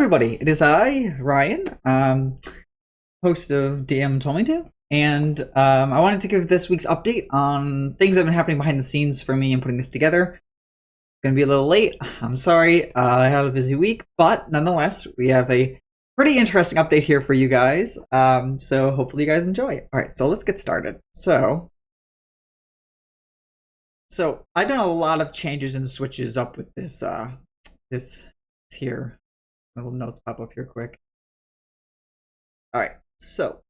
everybody, it is I, Ryan, host of DM Told Me To, and I wanted to give this week's update on things that have been happening behind the scenes for me in putting this together. Gonna be a little late, I'm sorry, I had a busy week, but nonetheless, we have a pretty interesting update here for you guys, so hopefully you guys enjoy it. Alright, so let's get started. So I've done a lot of changes and switches up with this, this here. My little notes pop up here quick. Alright, so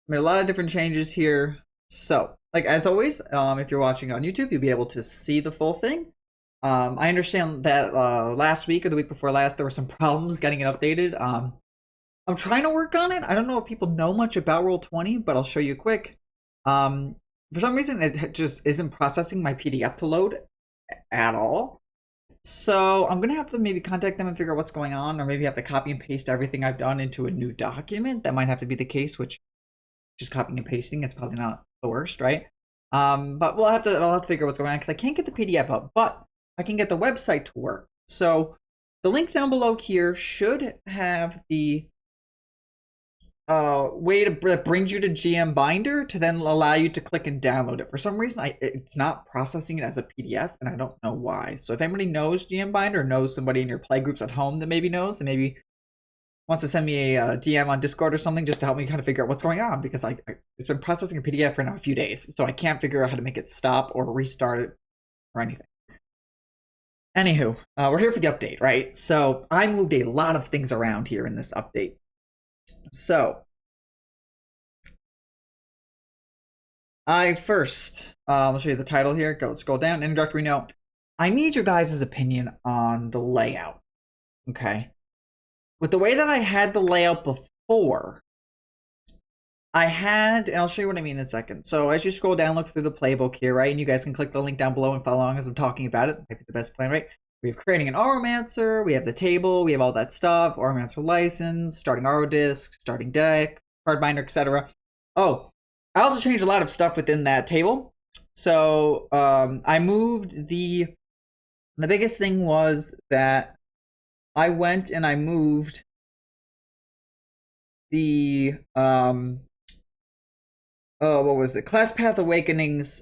made a lot of different changes here. So, like as always, if you're watching on YouTube, you'll be able to see the full thing. I understand that last week or the week before last, there were some problems getting it updated. I'm trying to work on it. I don't know if people know much about Roll20, but I'll show you quick. For some reason, it just isn't processing my PDF to load at all. So I'm gonna have to maybe contact them and figure out what's going on, or maybe have to copy and paste everything I've done into a new document. That might have to be the case, which just copying and pasting is probably not the worst, right? But I'll have to figure out what's going on because I can't get the PDF up, but I can get the website to work. So the link down below here should have the way that brings you to GMBinder to then allow you to click and download it. For some reason, it's not processing it as a PDF, and I don't know why. So if anybody knows GMBinder or knows somebody in your play groups at home that maybe knows, then maybe wants to send me a DM on Discord or something just to help me kind of figure out what's going on, because it's been processing a PDF for now a few days, so I can't figure out how to make it stop or restart it or anything. Anywho, we're here for the update, right? So I moved a lot of things around here in this update. So I'll show you the title here. Scroll down. Introductory note. I need your guys' opinion on the layout. Okay. With the way that I had the layout before, and I'll show you what I mean in a second. So as you scroll down, look through the playbook here, right? And you guys can click the link down below and follow along as I'm talking about it. Might be the best plan, right? We have creating an Auromancer, we have the table, we have all that stuff, Auromancer license, starting Auro disc, starting deck, card binder, etc. Oh, I also changed a lot of stuff within that table. So I moved the biggest thing was that I went and I moved the what was it? Class Path Awakenings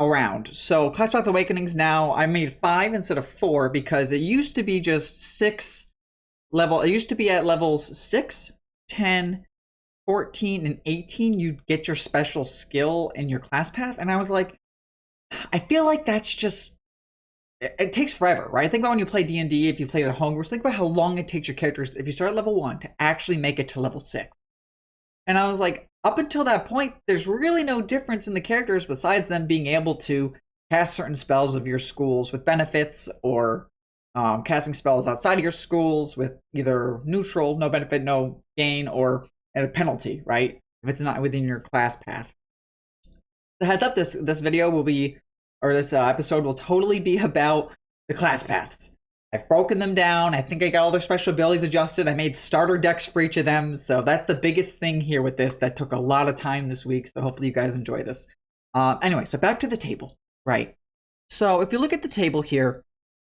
around. So Class Path Awakenings now I made 5 instead of 4 because it used to be just 6 level. It used to be at levels 6, 10, 14, and 18 you'd get your special skill in your class path, and I was like, I feel like that's just it takes forever, right? Think about when you play D&D, if you played at home, think about how long it takes your characters if you start at level 1 to actually make it to level 6. And I was like, up until that point, there's really no difference in the characters besides them being able to cast certain spells of your schools with benefits, or casting spells outside of your schools with either neutral, no benefit, no gain, or at a penalty, right? If it's not within your class path. The heads up, this video will be, or this episode will totally be about the class paths. I've broken them down. I think I got all their special abilities adjusted. I made starter decks for each of them. So that's the biggest thing here with this that took a lot of time this week. So hopefully you guys enjoy this. Anyway, so back to the table, right? So if you look at the table here,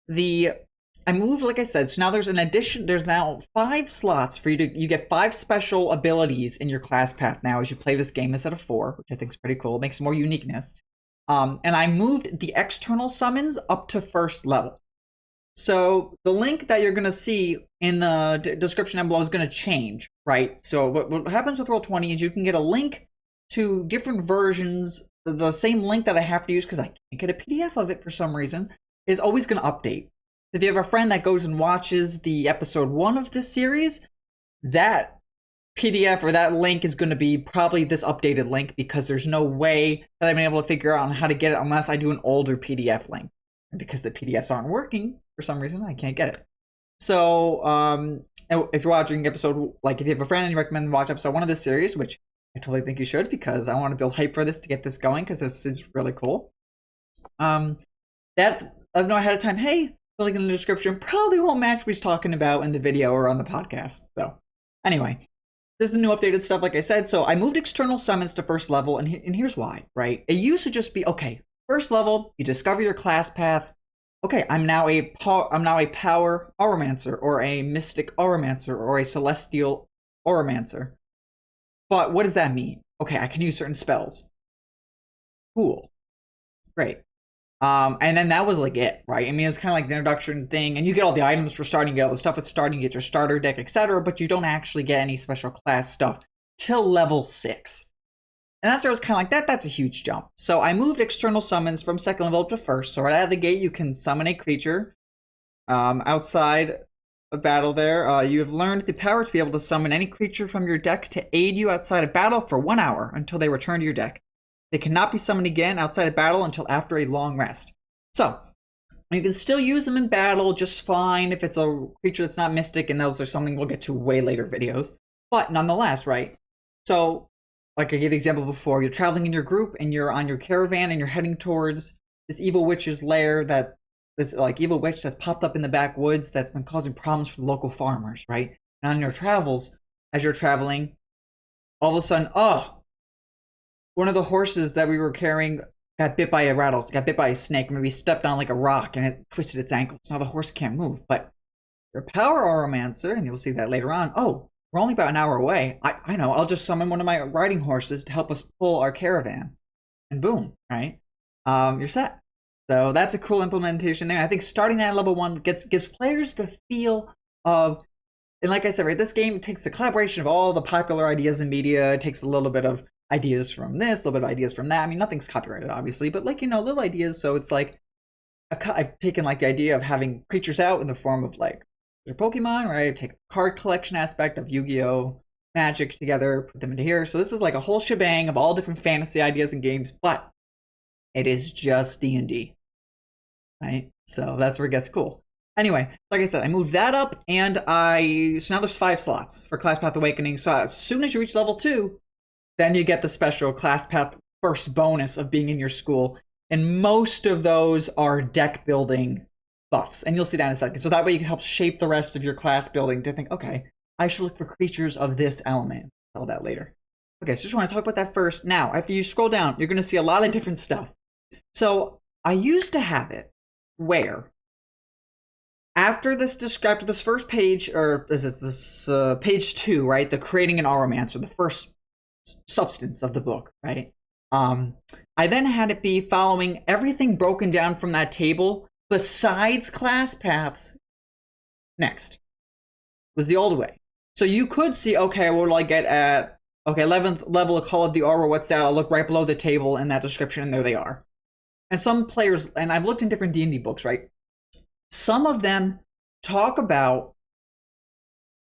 I moved, like I said, so now there's now 5 slots for you get 5 special abilities in your class path now as you play this game instead of 4, which I think is pretty cool. It makes more uniqueness. And I moved the external summons up to 1st level. So the link that you're going to see in the description down below is going to change, right? So what happens with Roll20 is you can get a link to different versions. The same link that I have to use because I can't get a PDF of it for some reason is always going to update. If you have a friend that goes and watches the episode 1 of this series, that PDF or that link is going to be probably this updated link, because there's no way that I've been able to figure out how to get it unless I do an older PDF link. And because the PDFs aren't working for some reason, I can't get it. So if you're watching episode, like if you have a friend and you recommend watch episode 1 of this series, which I totally think you should, because I want to build hype for this to get this going, because this is really cool. That I know ahead of time, hey, the link in the description probably won't match what he's talking about in the video or on the podcast. So anyway, this is the new updated stuff, like I said. So I moved external summons to 1st level, and here's why, right? It used to just be, okay, 1st level, you discover your class path, okay, I'm now a power Auromancer, or a mystic Auromancer, or a celestial Auromancer. But what does that mean? Okay, I can use certain spells. Cool. Great. And then that was like it, right? I mean, it's kind of like the introduction thing, and you get all the items for starting, you get all the stuff with starting, you get your starter deck, etc. But you don't actually get any special class stuff till level 6. And that's where I was kind of like, that's a huge jump. So I moved external summons from second level up to first. So right out of the gate, you can summon a creature outside of battle there. You have learned the power to be able to summon any creature from your deck to aid you outside of battle for 1 hour until they return to your deck. They cannot be summoned again outside of battle until after a long rest. So you can still use them in battle just fine if it's a creature that's not mystic, and those are something we'll get to way later videos. But nonetheless, right? So like I gave the example before, you're traveling in your group and you're on your caravan and you're heading towards this evil witch's lair, this like evil witch that's popped up in the backwoods that's been causing problems for the local farmers, right? And on your travels, as you're traveling, all of a sudden, one of the horses that we were carrying got bit by a snake, maybe stepped on like a rock and it twisted its ankles. Now the horse can't move, but your power Auromancer, and you'll see that later on, we're only about an hour away. I know, I'll just summon one of my riding horses to help us pull our caravan. And boom, right? You're set. So that's a cool implementation there. I think starting at level 1 gives players the feel of, and like I said, right, this game takes a collaboration of all the popular ideas in media. It takes a little bit of ideas from this, a little bit of ideas from that. I mean, nothing's copyrighted, obviously, but like, little ideas. So it's like, I've taken like the idea of having creatures out in the form of like your Pokemon, right? Take a card collection aspect of Yu-Gi-Oh! Magic together, put them into here. So this is like a whole shebang of all different fantasy ideas and games, but it is just D&D, right? So that's where it gets cool. Anyway, like I said, I moved that up, and so now there's 5 slots for Class Path Awakening. So as soon as you reach level 2, then you get the special Class Path first bonus of being in your school. And most of those are deck building buffs, and you'll see that in a second. So that way you can help shape the rest of your class building to think, okay, I should look for creatures of this element. Tell that later. Okay, so just want to talk about that first. Now, after you scroll down, you're going to see a lot of different stuff. So I used to have it where after this first page, or is this page 2, right? The creating an Auromancer, the first substance of the book, right? I then had it be following everything broken down from that table besides class paths. Next was the old way. So you could see, okay, what will I get at 11th level of Call of the Aura? What's that? I'll look right below the table in that description, and there they are. And some players, and I've looked in different D&D books, right? Some of them talk about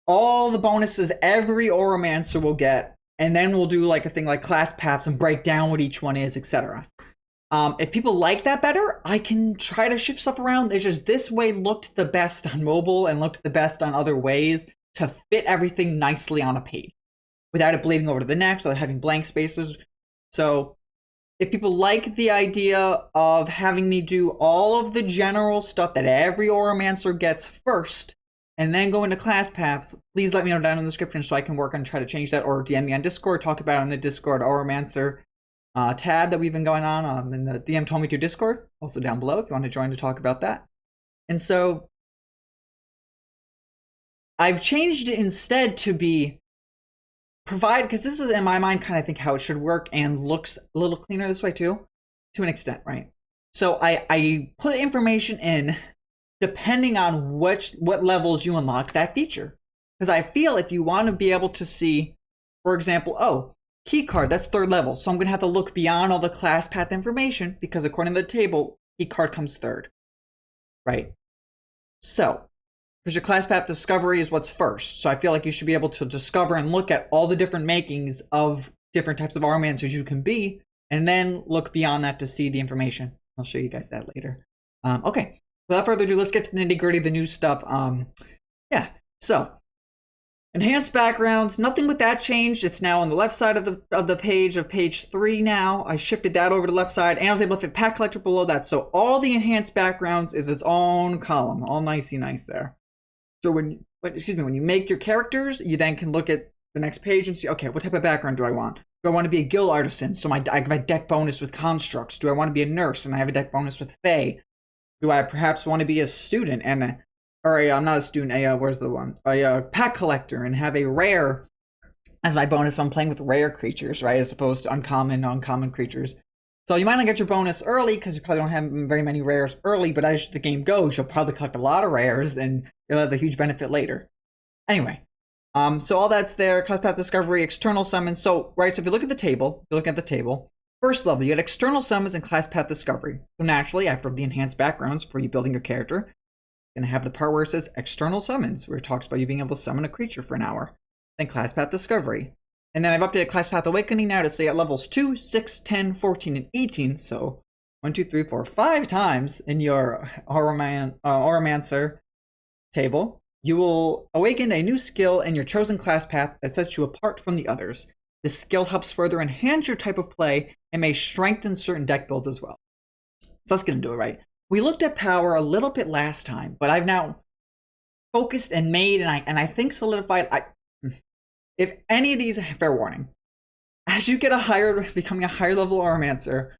all the bonuses every Auromancer will get, and then we'll do like a thing like class paths and break down what each one is, etc. If people like that better, I can try to shift stuff around. It's just this way looked the best on mobile and looked the best on other ways to fit everything nicely on a page without it bleeding over to the next, without having blank spaces. So if people like the idea of having me do all of the general stuff that every Auromancer gets first and then go into class paths, please let me know down in the description so I can work on try to change that, or DM me on Discord, talk about it on the Discord Auromancer tab that we've been going on in the DM Told Me To Discord, also down below if you want to join to talk about that. And so I've changed it instead to be provide, because this is in my mind kind of think how it should work and looks a little cleaner this way too, to an extent, right? So I put information in depending on what levels you unlock that feature. Because I feel if you want to be able to see, for example, key card, that's 3rd level. So I'm going to have to look beyond all the class path information because according to the table, key card comes 3rd, right? So, because your class path discovery is what's first. So I feel like you should be able to discover and look at all the different makings of different types of Auromancers you can be, and then look beyond that to see the information. I'll show you guys that later. Okay, without further ado, let's get to the nitty gritty, the new stuff. So enhanced backgrounds, nothing with that changed. It's now on the left side of the page of page 3 now. I shifted that over to the left side, and I was able to fit pack collector below that. So all the enhanced backgrounds is its own column, all nicey nice there. So when you make your characters, you then can look at the next page and see, okay, what type of background do I want? Do I want to be a guild artisan? So I have a deck bonus with constructs. Do I want to be a nurse and I have a deck bonus with fae? Do I perhaps want to be a student and, or I'm not a student, where's the one? A pack collector and have a rare as my bonus if I'm playing with rare creatures, right? As opposed to uncommon creatures. So you might not get your bonus early because you probably don't have very many rares early, but as the game goes, you'll probably collect a lot of rares and you'll have a huge benefit later. Anyway, so all that's there, class path discovery, external summons. So, right, so if you look at the table, you're looking at the table, first level, you get external summons and class path discovery. So naturally, after the enhanced backgrounds for you building your character, you're gonna have the part where it says external summons, where it talks about you being able to summon a creature for an hour. Then class path discovery. And then I've updated class path awakening now to say at levels 2, 6, 10, 14, and 18. So 1, 2, 3, 4, 5 times in your Auromancer table, you will awaken a new skill in your chosen class path that sets you apart from the others. This skill helps further enhance your type of play and may strengthen certain deck builds as well. So let's get into it, right? We looked at power a little bit last time, but I've now focused and made and I think solidified. If any of these, fair warning, as you get becoming a higher level Auromancer,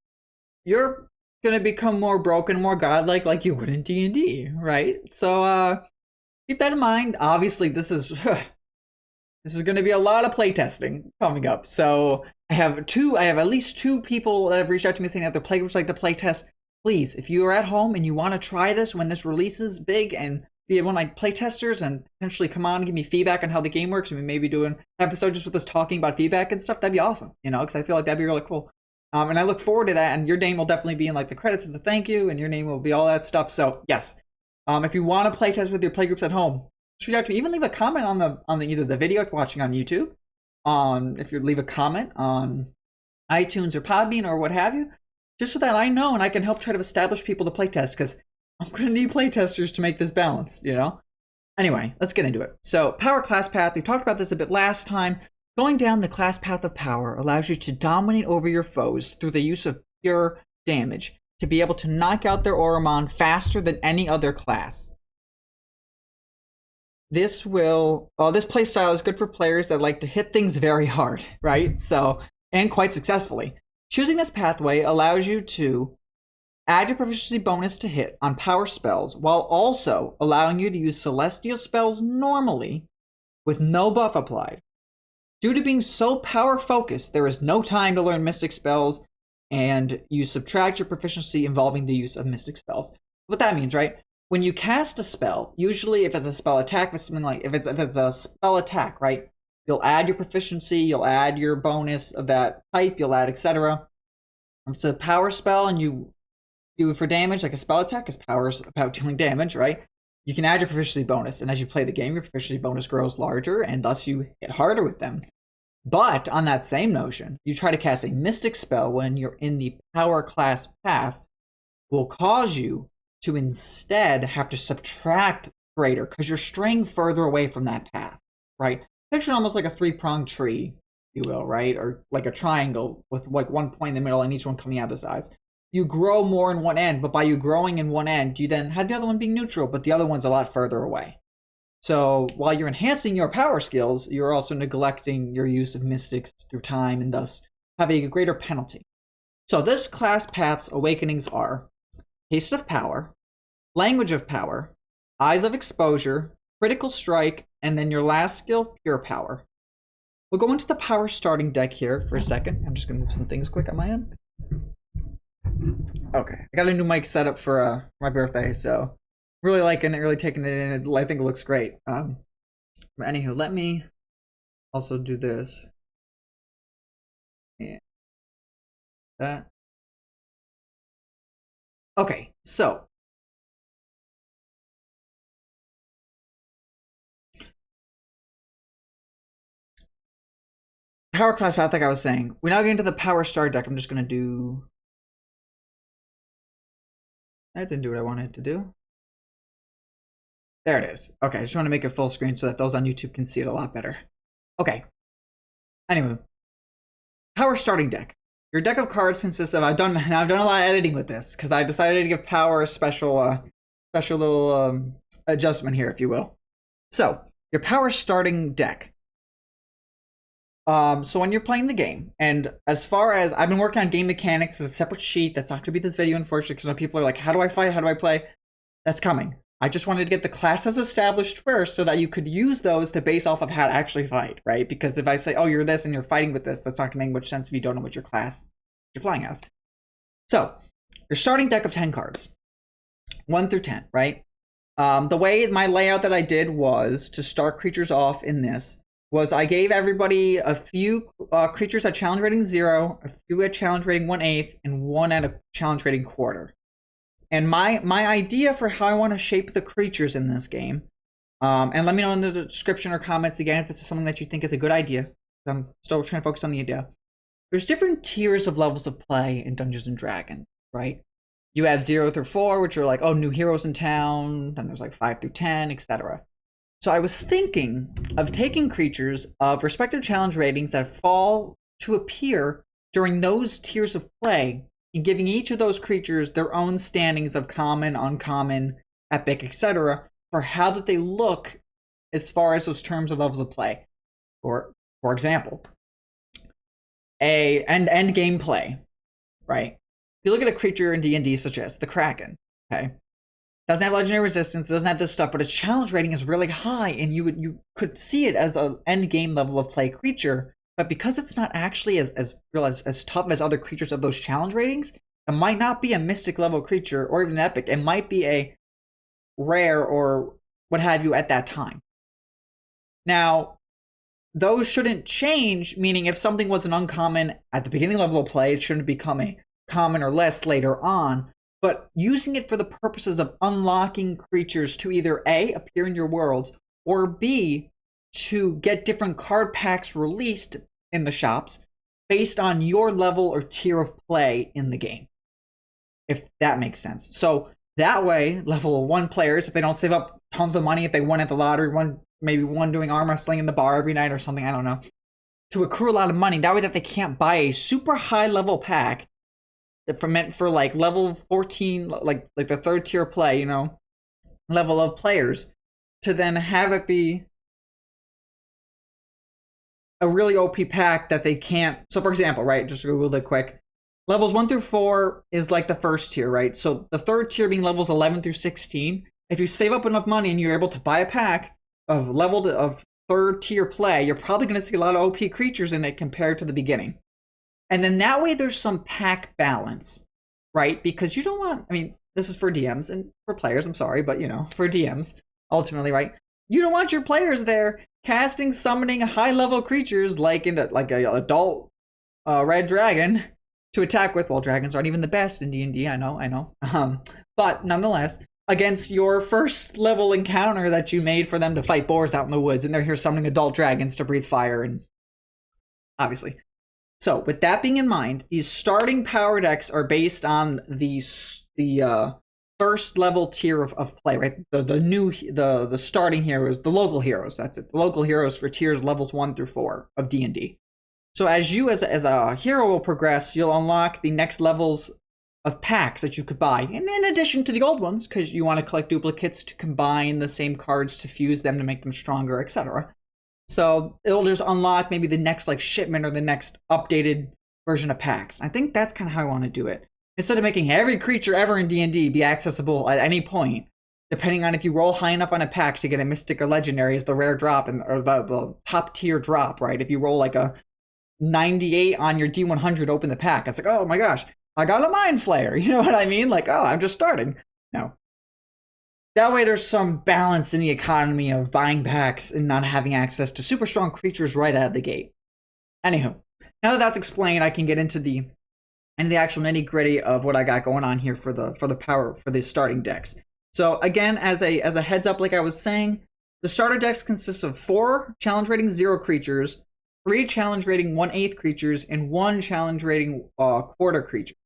you're gonna become more broken, more godlike, like you would in D&D, right? So keep that in mind. Obviously, this is gonna be a lot of playtesting coming up. So I have at least 2 people that have reached out to me saying that their playgroups like to playtest. Please, if you are at home and you want to try this when this releases big and be one of my playtesters and potentially come on and give me feedback on how the game works, and we may be doing an episode just with us talking about feedback and stuff, that'd be awesome, you know, because I feel like that'd be really cool. And I look forward to that, and your name will definitely be in like the credits as a thank you, and your name will be all that stuff. So yes, if you want to playtest with your playgroups at home, just reach out to me. Even leave a comment on the either the video if you're watching on YouTube, if you leave a comment on iTunes or Podbean or what have you, just so that I know and I can help try to establish people to playtest, because I'm going to need playtesters to make this balanced, you know? Anyway, let's get into it. So, power class path, we talked about this a bit last time. Going down the class path of power allows you to dominate over your foes through the use of pure damage, to be able to knock out their Auromon faster than any other class. This playstyle is good for players that like to hit things very hard, right? So, and quite successfully. Choosing this pathway allows you to add your proficiency bonus to hit on power spells, while also allowing you to use celestial spells normally with no buff applied. Due to being so power focused, there is no time to learn mystic spells, and you subtract your proficiency involving the use of mystic spells. What that means, right? When you cast a spell, usually if it's a spell attack, if it's a spell attack, right? You'll add your proficiency, you'll add your bonus of that type, you'll add etc. If it's a power spell and you do it for damage, like a spell attack, because power is about dealing damage, right? You can add your proficiency bonus, and as you play the game, your proficiency bonus grows larger, and thus you hit harder with them. But on that same notion, you try to cast a mystic spell when you're in the power class path, will cause you to instead have to subtract greater, because you're straying further away from that path, right? Picture almost like a 3-pronged tree, if you will, right? Or like a triangle with like one point in the middle and each one coming out the sides. You grow more in one end, but by you growing in one end, you then have the other one being neutral, but the other one's a lot further away. So while you're enhancing your power skills, you're also neglecting your use of mystics through time and thus having a greater penalty. So this class path's awakenings are Haste of Power, Language of Power, Eyes of Exposure, Critical Strike, and then your last skill, Pure Power. We'll go into the power starting deck here for a second. I'm just going to move some things quick on my end. Okay, I got a new mic set up for my birthday, so really liking it, really taking it in. I think it looks great. But anywho, let me also do this. And that. Okay, so power class path, like I was saying. We now get into the power star deck. I'm just gonna do. That didn't do what I wanted it to do. There it is. Okay, I just want to make it full screen so that those on YouTube can see it a lot better. Okay. Anyway, power starting deck. Your deck of cards consists of. I've done a lot of editing with this because I decided to give power a special little adjustment here, if you will. So your power starting deck So when you're playing the game, and as far as I've been working on game mechanics as a separate sheet, that's not going to be this video, unfortunately, because some people are like, how do I fight? How do I play? That's coming. I just wanted to get the classes established first so that you could use those to base off of how to actually fight, right? Because if I say, oh, you're this and you're fighting with this, that's not going to make much sense if you don't know what your class you're playing as. So, your starting deck of 10 cards, 1 through 10, right? The way my layout that I did was to start creatures off in this was I gave everybody a few creatures at challenge rating 0, a few at challenge rating 1/8, and 1 at a challenge rating 1/4. And my idea for how I want to shape the creatures in this game, and let me know in the description or comments again if this is something that you think is a good idea. I'm still trying to focus on the idea. There's different tiers of levels of play in Dungeons and Dragons, right? You have 0 through 4, which are like, oh, new heroes in town. Then there's like 5 through 10, etc. So I was thinking of taking creatures of respective challenge ratings that fall to appear during those tiers of play and giving each of those creatures their own standings of common, uncommon, epic, etc. for how that they look as far as those terms of levels of play. For example, end game play, right? If you look at a creature in D&D such as the Kraken, okay? Doesn't have legendary resistance, doesn't have this stuff, but its challenge rating is really high, and you could see it as an end game level of play creature. But because it's not actually as tough as other creatures of those challenge ratings, it might not be a mystic level creature or even an epic. It might be a rare or what have you at that time. Now, those shouldn't change, meaning if something was an uncommon at the beginning level of play, it shouldn't become a common or less later on. But using it for the purposes of unlocking creatures to either A, appear in your worlds, or B, to get different card packs released in the shops based on your level or tier of play in the game. If that makes sense. So that way, level 1 players, if they don't save up tons of money, if they won at the lottery, maybe one doing arm wrestling in the bar every night or something, I don't know, to accrue a lot of money, that way that they can't buy a super high level pack that meant for like level 14, like the 3rd tier play, level of players, to then have it be a really OP pack that they can't. So for example, right, just Googled it quick. Levels 1 through 4 is like the 1st tier, right? So the 3rd tier being levels 11 through 16. If you save up enough money and you're able to buy a pack of 3rd tier play, you're probably going to see a lot of OP creatures in it compared to the beginning. And then that way there's some pack balance, right? Because you don't want, this is for DMs and for players, I'm sorry, but for DMs, ultimately, right? You don't want your players there casting, summoning high-level creatures like a adult red dragon to attack with. Well, dragons aren't even the best in D&D, I know. But nonetheless, against your first level encounter that you made for them to fight boars out in the woods, and they're here summoning adult dragons to breathe fire, and obviously. So, with that being in mind, these starting power decks are based on the first level tier of play, right? The starting heroes, the local heroes. That's it. The local heroes for tiers levels 1 through 4 of D&D. So, as you as a hero will progress, you'll unlock the next levels of packs that you could buy, and in addition to the old ones, because you want to collect duplicates to combine the same cards to fuse them to make them stronger, etc. So it'll just unlock maybe the next shipment or the next updated version of packs. I think that's kind of how I want to do it. Instead of making every creature ever in D&D be accessible at any point, depending on if you roll high enough on a pack to get a mystic or legendary as the rare drop or the top tier drop, right? If you roll like a 98 on your D100, open the pack, it's like, oh my gosh, I got a Mind Flayer. You know what I mean? Like, oh, I'm just starting. No. That way there's some balance in the economy of buying packs and not having access to super strong creatures right out of the gate. Anywho, now that that's explained, I can get into the actual nitty-gritty of what I got going on here for the starting decks. So again, as a heads up, like I was saying, the starter decks consists of 4 challenge rating 0 creatures, 3 challenge rating 1/8 creatures, and 1 challenge rating 1/4 creatures.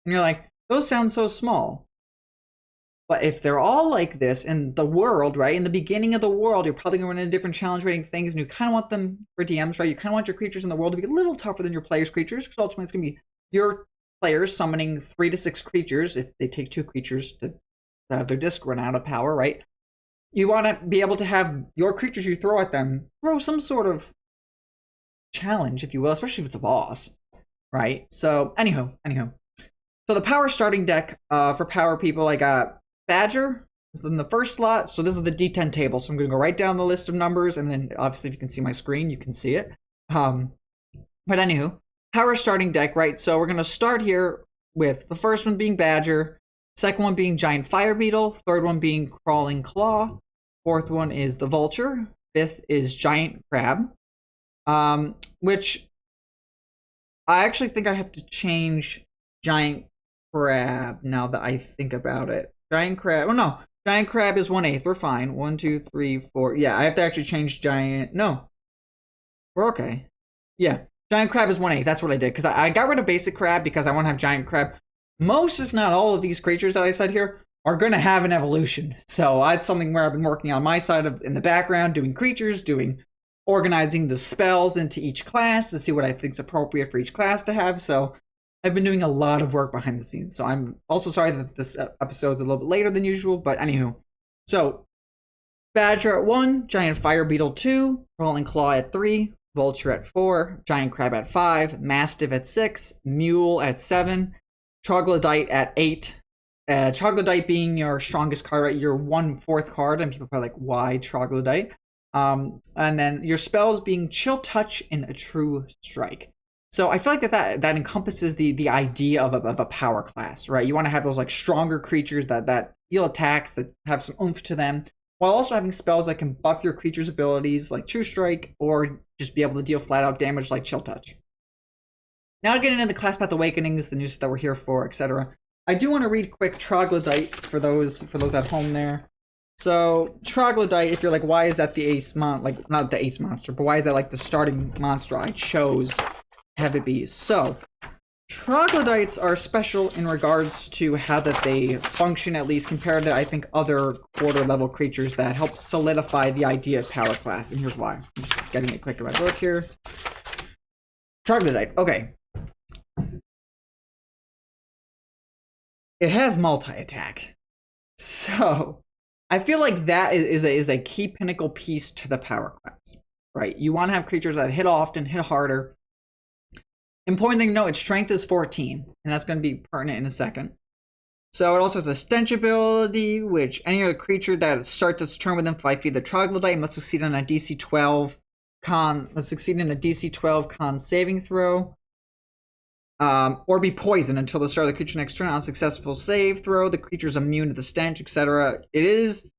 And you're like, those sound so small. But if they're all like this in the world, right, in the beginning of the world, you're probably going to run into different challenge rating things, and you kind of want them for DMs, right? You kind of want your creatures in the world to be a little tougher than your players' creatures, because ultimately it's going to be your players summoning 3 to 6 creatures if they take 2 creatures to have their disc run out of power, right? You want to be able to have your creatures you throw at them throw some sort of challenge, if you will, especially if it's a boss, right? So, anywho. So the power starting deck for power people, I got Badger is in the first slot. So this is the D10 table. So I'm going to go right down the list of numbers, and then obviously if you can see my screen, you can see it. But anywho, power starting deck, right? So we're going to start here with the first one being Badger, second one being Giant Fire Beetle, third one being Crawling Claw, fourth one is the Vulture, fifth is Giant Crab, which I actually think I have to change Giant Crab now that I think about it. Giant Crab, oh no, Giant Crab is 1/8, we're fine. 1, 2, 3, 4, yeah, I have to actually change Giant, no, we're okay. Yeah, Giant Crab is 1/8, that's what I did, because I got rid of Basic Crab because I want to have Giant Crab. Most, if not all of these creatures that I said here are going to have an evolution. So that's something where I've been working on my side of in the background, doing creatures, organizing the spells into each class to see what I think is appropriate for each class to have. So I've been doing a lot of work behind the scenes. So I'm also sorry that this episode's a little bit later than usual, but anywho. So Badger at 1, Giant Fire Beetle 2, Crawling Claw at 3, Vulture at 4, Giant Crab at 5, Mastiff at 6, Mule at 7, Troglodyte at 8. Troglodyte being your strongest card, right? Your 1/4 card, and people are probably like, why Troglodyte? And then your spells being Chill Touch and a True Strike. So I feel like that encompasses the idea of a power class, right? You want to have those like stronger creatures that deal attacks, that have some oomph to them, while also having spells that can buff your creature's abilities like True Strike, or just be able to deal flat out damage like Chill Touch. Now to get into the Class Path Awakenings, the news that we're here for, etc. I do want to read quick Troglodyte for those at home there. So Troglodyte, if you're like, why is that the ace like not the ace monster, but why is that like the starting monster I chose to have it be? So Troglodytes are special in regards to how that they function, at least compared to I think other quarter level creatures that help solidify the idea of power class. And here's why. I'm just getting it quick in my book here. Troglodyte, okay. It has multi-attack. So I feel like that is a key pinnacle piece to the power class, right? You want to have creatures that hit often, hit harder. Important thing to note, its strength is 14, and that's going to be pertinent in a second. So it also has a stench ability, which any other creature that starts its turn within 5 feet of the Troglodyte must succeed on a DC 12 con saving throw. Or be poisoned until the start of the creature's next turn. On a successful save throw, the creature's immune to the stench, etc. It is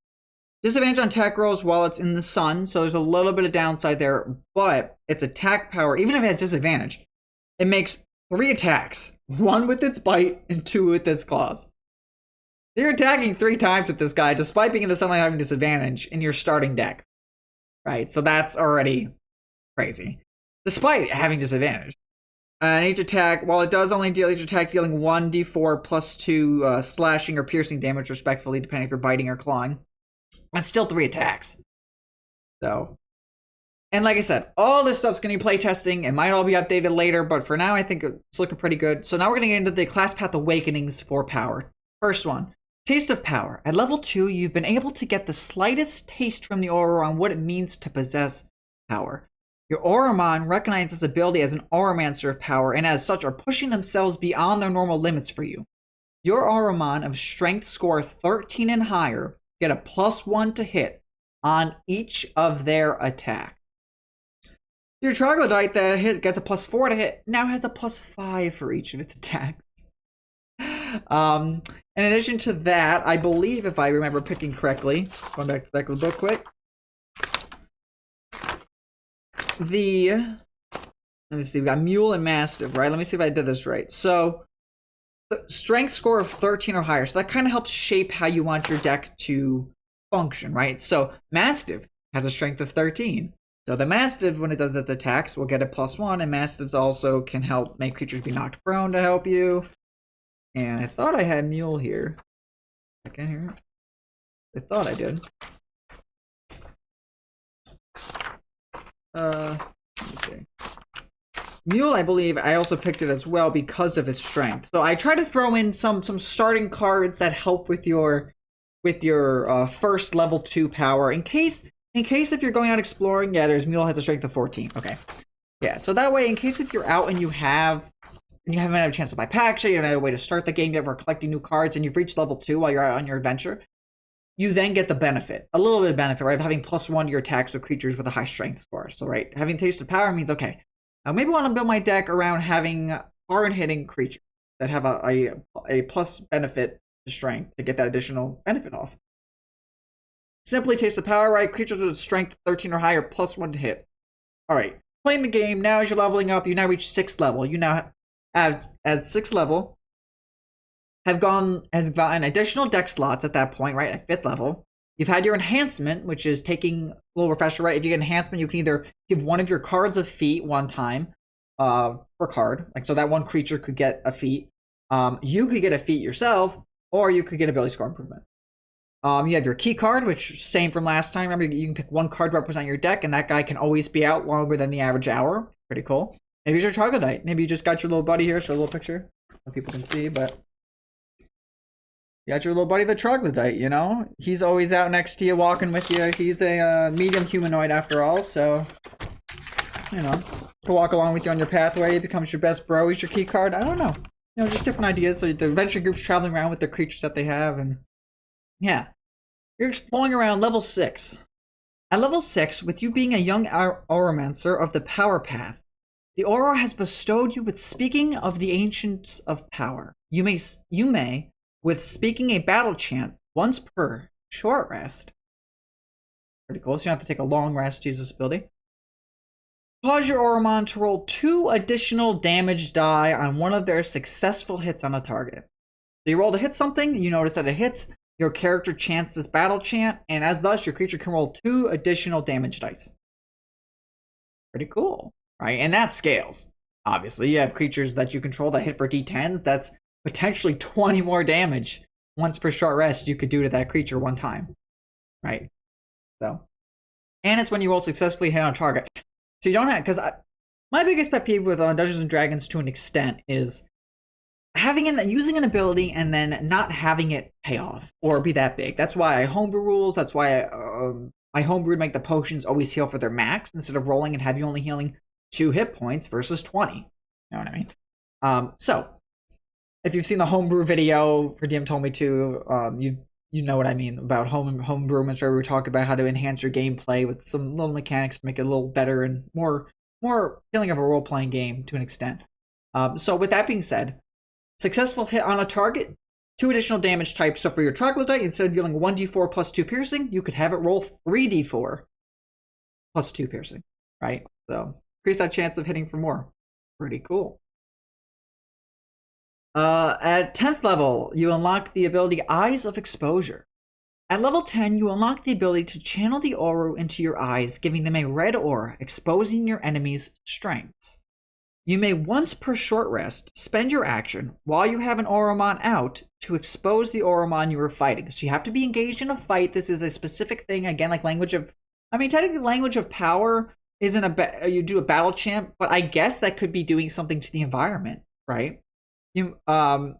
disadvantage on attack rolls while it's in the sun, so there's a little bit of downside there, but its attack power, even if it has disadvantage, it makes 3 attacks. 1 with its bite and 2 with its claws. You're attacking 3 times with this guy, despite being in the sunlight having disadvantage in your starting deck. Right, so that's already crazy. Despite having disadvantage. And each attack, while it does only deal each attack dealing 1d4 plus 2 slashing or piercing damage, respectively, depending if you're biting or clawing, that's still 3 attacks. So, and like I said, all this stuff's going to be playtesting. It might all be updated later, but for now, I think it's looking pretty good. So now we're going to get into the Class Path Awakenings for power. First one, Taste of Power. At level 2, you've been able to get the slightest taste from the Auror on what it means to possess power. Your Auromon recognize this ability as an Auromancer of power, and as such are pushing themselves beyond their normal limits for you. Your Auromon of strength score 13 and higher get a +1 to hit on each of their attacks. Your Troglodyte that gets a +4 to hit now has a +5 for each of its attacks. In addition to that, I believe, if I remember picking correctly, going back to the back of the book quick, let me see, we got Mule and Mastiff, right? Let me see if I did this right. So, the strength score of 13 or higher. So that kind of helps shape how you want your deck to function, right? So, Mastiff has a strength of 13. So the Mastiff, when it does its attacks, will get a +1, and Mastiffs also can help make creatures be knocked prone to help you. And I thought I had Mule here. I can't hear it. I thought I did. Let me see. Mule, I believe, I also picked it as well because of its strength. So I try to throw in some starting cards that help with your first level 2 power. In case if you're going out exploring, yeah, there's Mule has a strength of 14. Okay. Yeah, so that way, in case if you're out and you haven't had a chance to buy packs, you haven't had a way to start the game yet for collecting new cards, and you've reached level 2 while you're out on your adventure, you then get the benefit, a little bit of benefit, right, of having +1 to your attacks with creatures with a high strength score. So, right, having Taste of Power means, okay, I maybe want to build my deck around having hard-hitting creatures that have a plus benefit to strength to get that additional benefit off. Simply Taste of Power, right, creatures with strength 13 or higher, +1 to hit. All right, playing the game, now as you're leveling up, you now reach 6th level. You now, as 6th level, has gotten additional deck slots at that point, right, at 5th level. You've had your enhancement, which is taking a little refresher, right? If you get enhancement, you can either give one of your cards a feat one time per card. Like, so that one creature could get a feat. You could get a feat yourself, or you could get ability score improvement. You have your key card, which same from last time. Remember, you can pick one card to represent your deck, and that guy can always be out longer than the average hour. Pretty cool. Maybe it's your troglodyte. Maybe you just got your little buddy here. Show a little picture so people can see, but you got your little buddy, the troglodyte, you know? He's always out next to you, walking with you. He's a medium humanoid after all, so, you know, to walk along with you on your pathway. He becomes your best bro. He's your key card. I don't know. You know, just different ideas. So the adventure group's traveling around with the creatures that they have, and yeah. You're exploring around level 6. At level 6, with you being a young Auromancer of the Power Path, the Aura has bestowed you with Speaking of the Ancients of Power. You may, with speaking a battle chant once per short rest. Pretty cool, so you don't have to take a long rest to use this ability. Cause your Auromon to roll 2 additional damage die on one of their successful hits on a target. So you roll to hit something, you notice that it hits, your character chants this battle chant, and as thus, your creature can roll 2 additional damage dice. Pretty cool, right? And that scales. Obviously, you have creatures that you control that hit for D10s. That's potentially 20 more damage once per short rest you could do to that creature one time, right? So, and it's when you roll successfully hit on target. So you don't have, because my biggest pet peeve with Dungeons and Dragons to an extent is using an ability and then not having it pay off or be that big. That's why I homebrew rules. That's why I homebrew to make the potions always heal for their max instead of rolling and have you only healing 2 hit points versus 20. You know what I mean? So if you've seen the homebrew video for DM Told Me To, you know what I mean about homebrew, where we talk about how to enhance your gameplay with some little mechanics to make it a little better and more feeling of a role-playing game to an extent. So with that being said, successful hit on a target, 2 additional damage types. So for your troglodyte, instead of dealing 1d4 plus 2 piercing, you could have it roll 3d4 plus 2 piercing, right? So increase that chance of hitting for more. Pretty cool. At 10th level, you unlock the ability Eyes of Exposure. At level 10, you unlock the ability to channel the aura into your eyes, giving them a red aura, exposing your enemy's strengths. You may once per short rest spend your action while you have an Auromon out to expose the Auromon you are fighting. So you have to be engaged in a fight. This is a specific thing, again, like technically Language of Power isn't you do a battle chant, but I guess that could be doing something to the environment, right? You to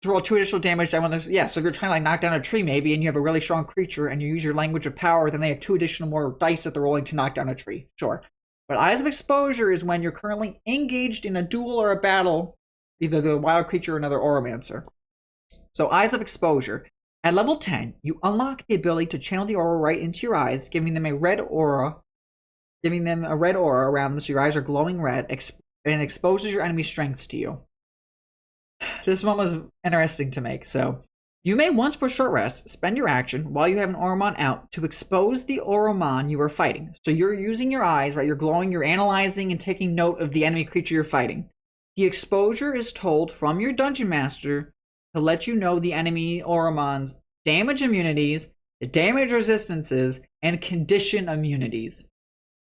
roll 2 additional damage. So if you're trying to like knock down a tree maybe, and you have a really strong creature, and you use your Language of Power, then they have 2 additional more dice that they're rolling to knock down a tree. Sure. But Eyes of Exposure is when you're currently engaged in a duel or a battle, either the wild creature or another Auromancer. So Eyes of Exposure. At level 10, you unlock the ability to channel the aura right into your eyes, giving them a red aura around them, so your eyes are glowing red, and exposes your enemy's strengths to you. This one was interesting to make. So you may once per short rest spend your action while you have an Auromon out to expose the Auromon you are fighting. So you're using your eyes, right? You're glowing, you're analyzing and taking note of the enemy creature you're fighting. The exposure is told from your dungeon master to let you know the enemy Auromon's damage immunities, damage resistances, and condition immunities.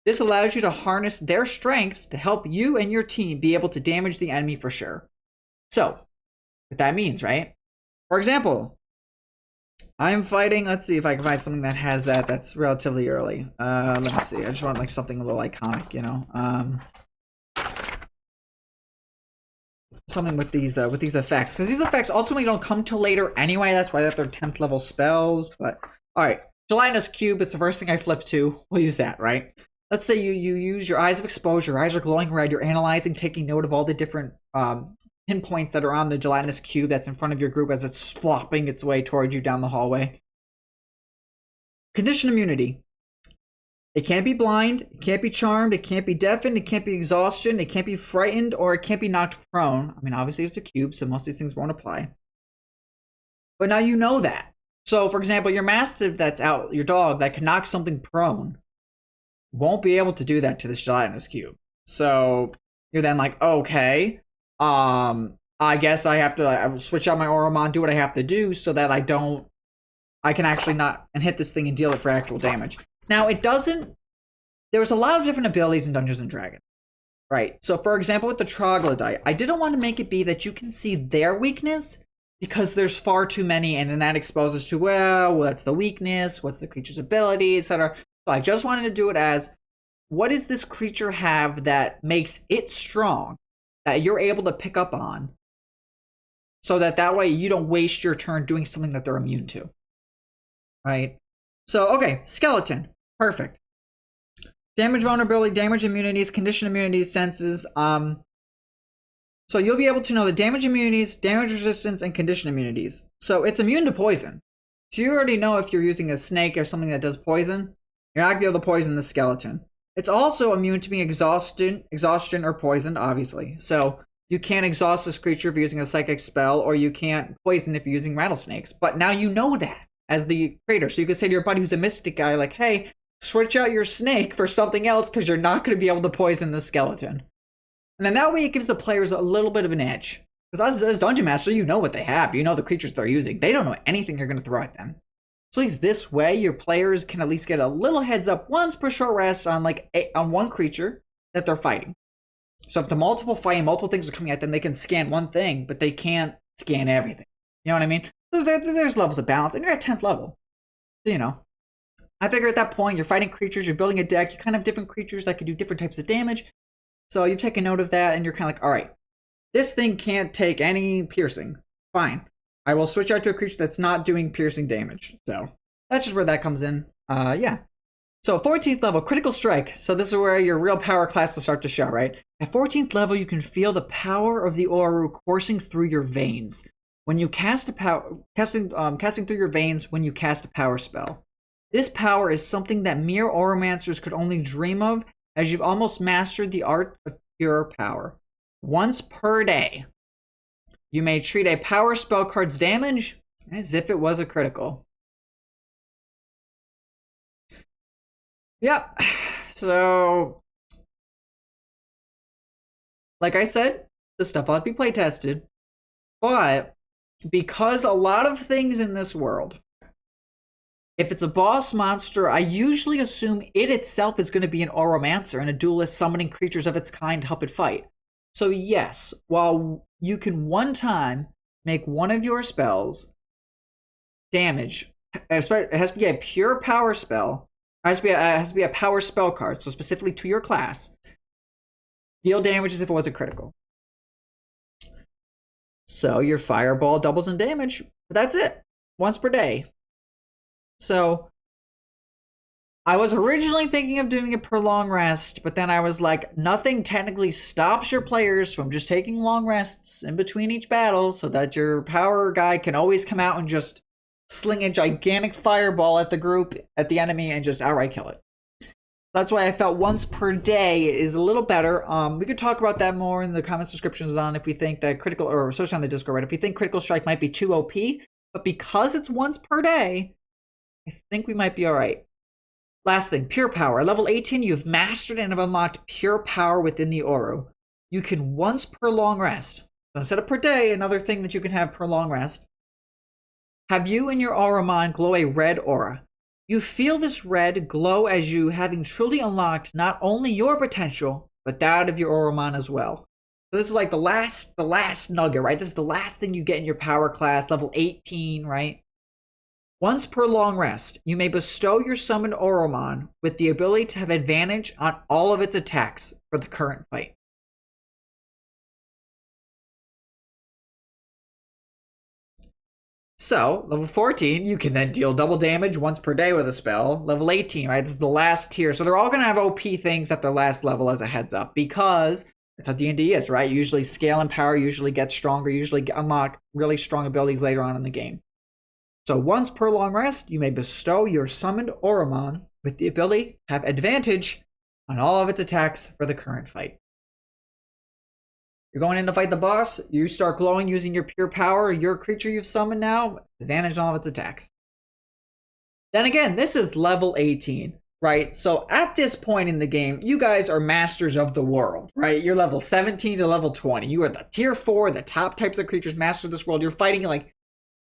This allows you to harness their strengths to help you and your team be able to damage the enemy for sure. So, what that means, right? For example, I'm fighting, let's see if I can find something that has that's relatively early. Let me see, I just want like something a little iconic, you know? Something with these effects, because these effects ultimately don't come till later anyway. That's why they're 10th level spells. But all right, Gelatinous Cube. It's the first thing I flip to. We'll use that, right? let's say you use your eyes of exposure, your eyes are glowing red, you're analyzing, taking note of all the different pinpoints that are on the gelatinous cube that's in front of your group as it's flopping its way towards you down the hallway. Condition immunity. It can't be blind, it can't be charmed, it can't be deafened, it can't be exhaustion, it can't be frightened, or it can't be knocked prone. I mean, obviously it's a cube, so most of these things won't apply. But now you know that. So, for example, your mastiff that's out, your dog that can knock something prone, won't be able to do that to this gelatinous cube. So you're then like, okay, I guess I have to switch out my Auromon, do what I have to do so that I can actually not and hit this thing and deal it for actual damage. Now it doesn't. There's a lot of different abilities in Dungeons and Dragons, right? So for example, with the troglodyte, I didn't want to make it be that you can see their weakness because there's far too many, and then that exposes to, well, what's the weakness, what's the creature's ability, etc. So I just wanted to do it as, what does this creature have that makes it strong, that you're able to pick up on, so that way you don't waste your turn doing something that they're immune to, right? So, okay, skeleton, perfect. Damage vulnerability, damage immunities, condition immunities, senses. So you'll be able to know the damage immunities, damage resistance, and condition immunities. So it's immune to poison. So you already know if you're using a snake or something that does poison, you're not going to be able to poison the skeleton. It's also immune to being exhaustion or poisoned, obviously. So you can't exhaust this creature if you're using a psychic spell, or you can't poison if you're using rattlesnakes. But now you know that as the creator. So you can say to your buddy who's a mystic guy, like, hey, switch out your snake for something else because you're not going to be able to poison the skeleton. And then that way it gives the players a little bit of an edge. Because as Dungeon Master, you know what they have. You know the creatures they're using. They don't know anything you're going to throw at them. So at least this way, your players can at least get a little heads up once per short rest on on one creature that they're fighting. So if the multiple things are coming at them, they can scan one thing, but they can't scan everything. You know what I mean? There's levels of balance, and you're at 10th level. So, you know. I figure at that point, you're fighting creatures, you're building a deck, you kind of have different creatures that can do different types of damage. So you've taken note of that, and you're kind of like, all right, this thing can't take any piercing. Fine. I will switch out to a creature that's not doing piercing damage. So that's just where that comes in. Yeah. So 14th level, critical strike. So this is where your real power class will start to show, right? At 14th level, you can feel the power of the Aura coursing through your veins. When you cast a power, casting through your veins when you cast a power spell. This power is something that mere Auromancers could only dream of, as you've almost mastered the art of pure power. Once per day, you may treat a power spell card's damage as if it was a critical. Yep. So, like I said, the stuff will have to be play tested. But because a lot of things in this world, if it's a boss monster, I usually assume it itself is going to be an Auromancer and a duelist summoning creatures of its kind to help it fight. So yes, while you can one time make one of your spells damage, it has to be a pure power spell. It has to be a power spell card, so specifically to your class. Deal damage as if it was a critical. So your fireball doubles in damage, but that's it. Once per day. So I was originally thinking of doing it per long rest, but then I was like, nothing technically stops your players from just taking long rests in between each battle so that your power guy can always come out and just sling a gigantic fireball at the group, at the enemy, and just outright kill it. That's why I felt once per day is a little better. We could talk about that more in the comments descriptions on if we think that critical, or especially on the Discord, right? If we think critical strike might be too OP, but because it's once per day, I think we might be all right. Last thing, pure power. At level 18, you've mastered and have unlocked pure power within the Aura. You can once per long rest. So instead of per day, another thing that you can have per long rest. Have you and your Auromon glow a red aura. You feel this red glow as you having truly unlocked not only your potential, but that of your Auromon as well. So this is like the last nugget, right? This is the last thing you get in your power class, level 18, right? Once per long rest, you may bestow your summoned Auromon with the ability to have advantage on all of its attacks for the current fight. So, level 14, you can then deal double damage once per day with a spell. Level 18, right? This is the last tier. So they're all going to have OP things at their last level as a heads up, because that's how D&D is, right? Usually scale and power usually get stronger, usually unlock really strong abilities later on in the game. So once per long rest, you may bestow your summoned Auromon with the ability to have advantage on all of its attacks for the current fight. You're going in to fight the boss, you start glowing using your pure power, your creature you've summoned now, advantage on all of its attacks. Then again, this is level 18, right? So at this point in the game, you guys are masters of the world, right? You're level 17 to level 20. You are the tier 4, the top types of creatures, masters of this world. You're fighting like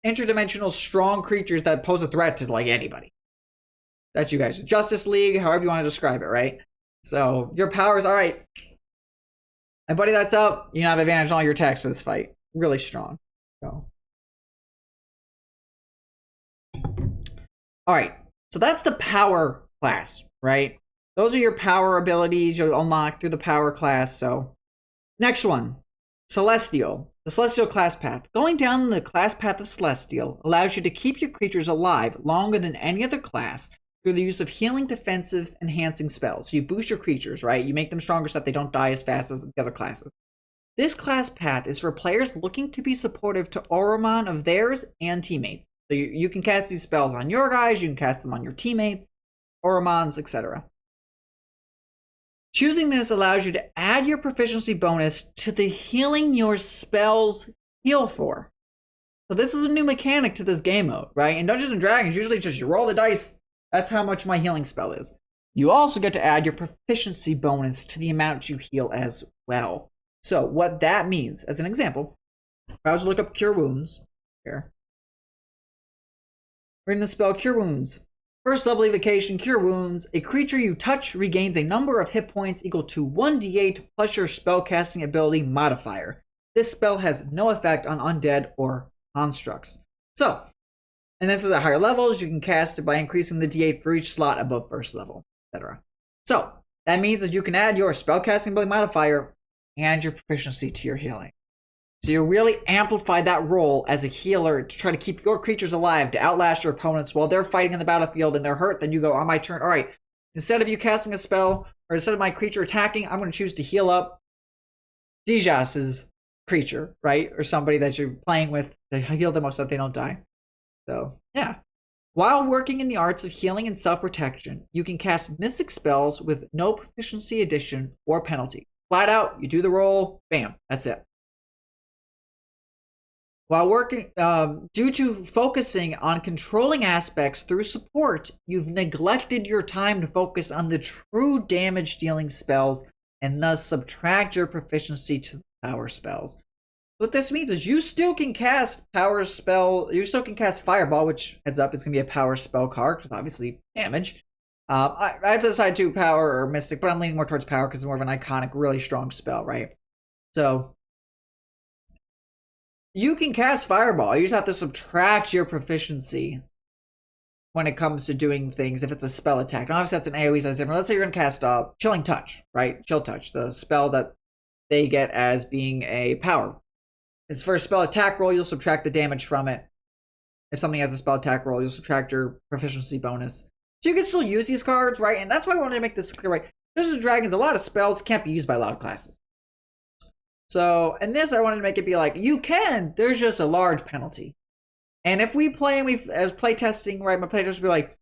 interdimensional strong creatures that pose a threat to like anybody. That's you guys. Justice League, however you want to describe it, right? So your powers, all right. And buddy, that's up. You have advantage on all your attacks for this fight. Really strong. So. All right. So that's the power class, right? Those are your power abilities you'll unlock through the power class. So next one, Celestial. The Celestial class path. Going down the class path of Celestial allows you to keep your creatures alive longer than any other class through the use of healing, defensive, enhancing spells. So you boost your creatures, right? You make them stronger so that they don't die as fast as the other classes. This class path is for players looking to be supportive to Auromon of theirs and teammates. So you can cast these spells on your guys, you can cast them on your teammates, Auromons, etc. Choosing this allows you to add your proficiency bonus to the healing your spells heal for. So this is a new mechanic to this game mode, right? In Dungeons & Dragons, usually just you roll the dice. That's how much my healing spell is. You also get to add your proficiency bonus to the amount you heal as well. So what that means, as an example, if I was to look up Cure Wounds here, we're in the spell Cure Wounds. First level evocation, Cure Wounds. A creature you touch regains a number of hit points equal to 1d8 plus your spellcasting ability modifier. This spell has no effect on undead or constructs. So, and this is at higher levels, you can cast it by increasing the d8 for each slot above first level, etc. So, that means that you can add your spellcasting ability modifier and your proficiency to your healing. So you really amplify that role as a healer to try to keep your creatures alive, to outlast your opponents while they're fighting in the battlefield and they're hurt. Then you go, on my turn, all right, instead of you casting a spell, or instead of my creature attacking, I'm going to choose to heal up Dijas's creature, right? Or somebody that you're playing with to heal them so that they don't die. So, yeah. While working in the arts of healing and self-protection, you can cast mystic spells with no proficiency addition or penalty. Flat out, you do the roll, bam, that's it. While working, due to focusing on controlling aspects through support, you've neglected your time to focus on the true damage-dealing spells and thus subtract your proficiency to the power spells. What this means is you still can cast power spell, you still can cast Fireball, which heads up is going to be a power spell card, because obviously damage. I have to decide to power or mystic, but I'm leaning more towards power because it's more of an iconic, really strong spell, right? So you can cast Fireball. You just have to subtract your proficiency when it comes to doing things if it's a spell attack. Now, obviously, that's an AoE size different. Let's say you're going to cast Chilling Touch, right? Chill Touch, the spell that they get as being a power. It's for a spell attack roll, you'll subtract the damage from it. If something has a spell attack roll, you'll subtract your proficiency bonus. So you can still use these cards, right? And that's why I wanted to make this clear, right? Dungeons & Dragons, a lot of spells can't be used by a lot of classes. So, in this, I wanted to make it be like, you can, there's just a large penalty. And if we play and as playtesting, right, my playtesters will be like,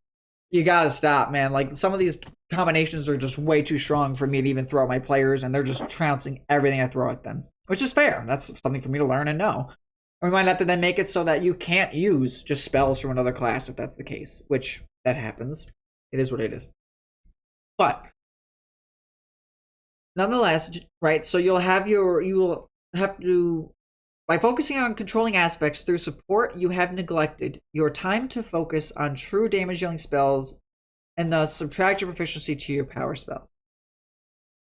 you gotta stop, man. Like, some of these combinations are just way too strong for me to even throw at my players, and they're just trouncing everything I throw at them. Which is fair. That's something for me to learn and know. We might have to then make it so that you can't use just spells from another class if that's the case, which that happens. It is what it is. But nonetheless, right, so you will have to, by focusing on controlling aspects through support, you have neglected your time to focus on true damage dealing spells and thus subtract your proficiency to your power spells.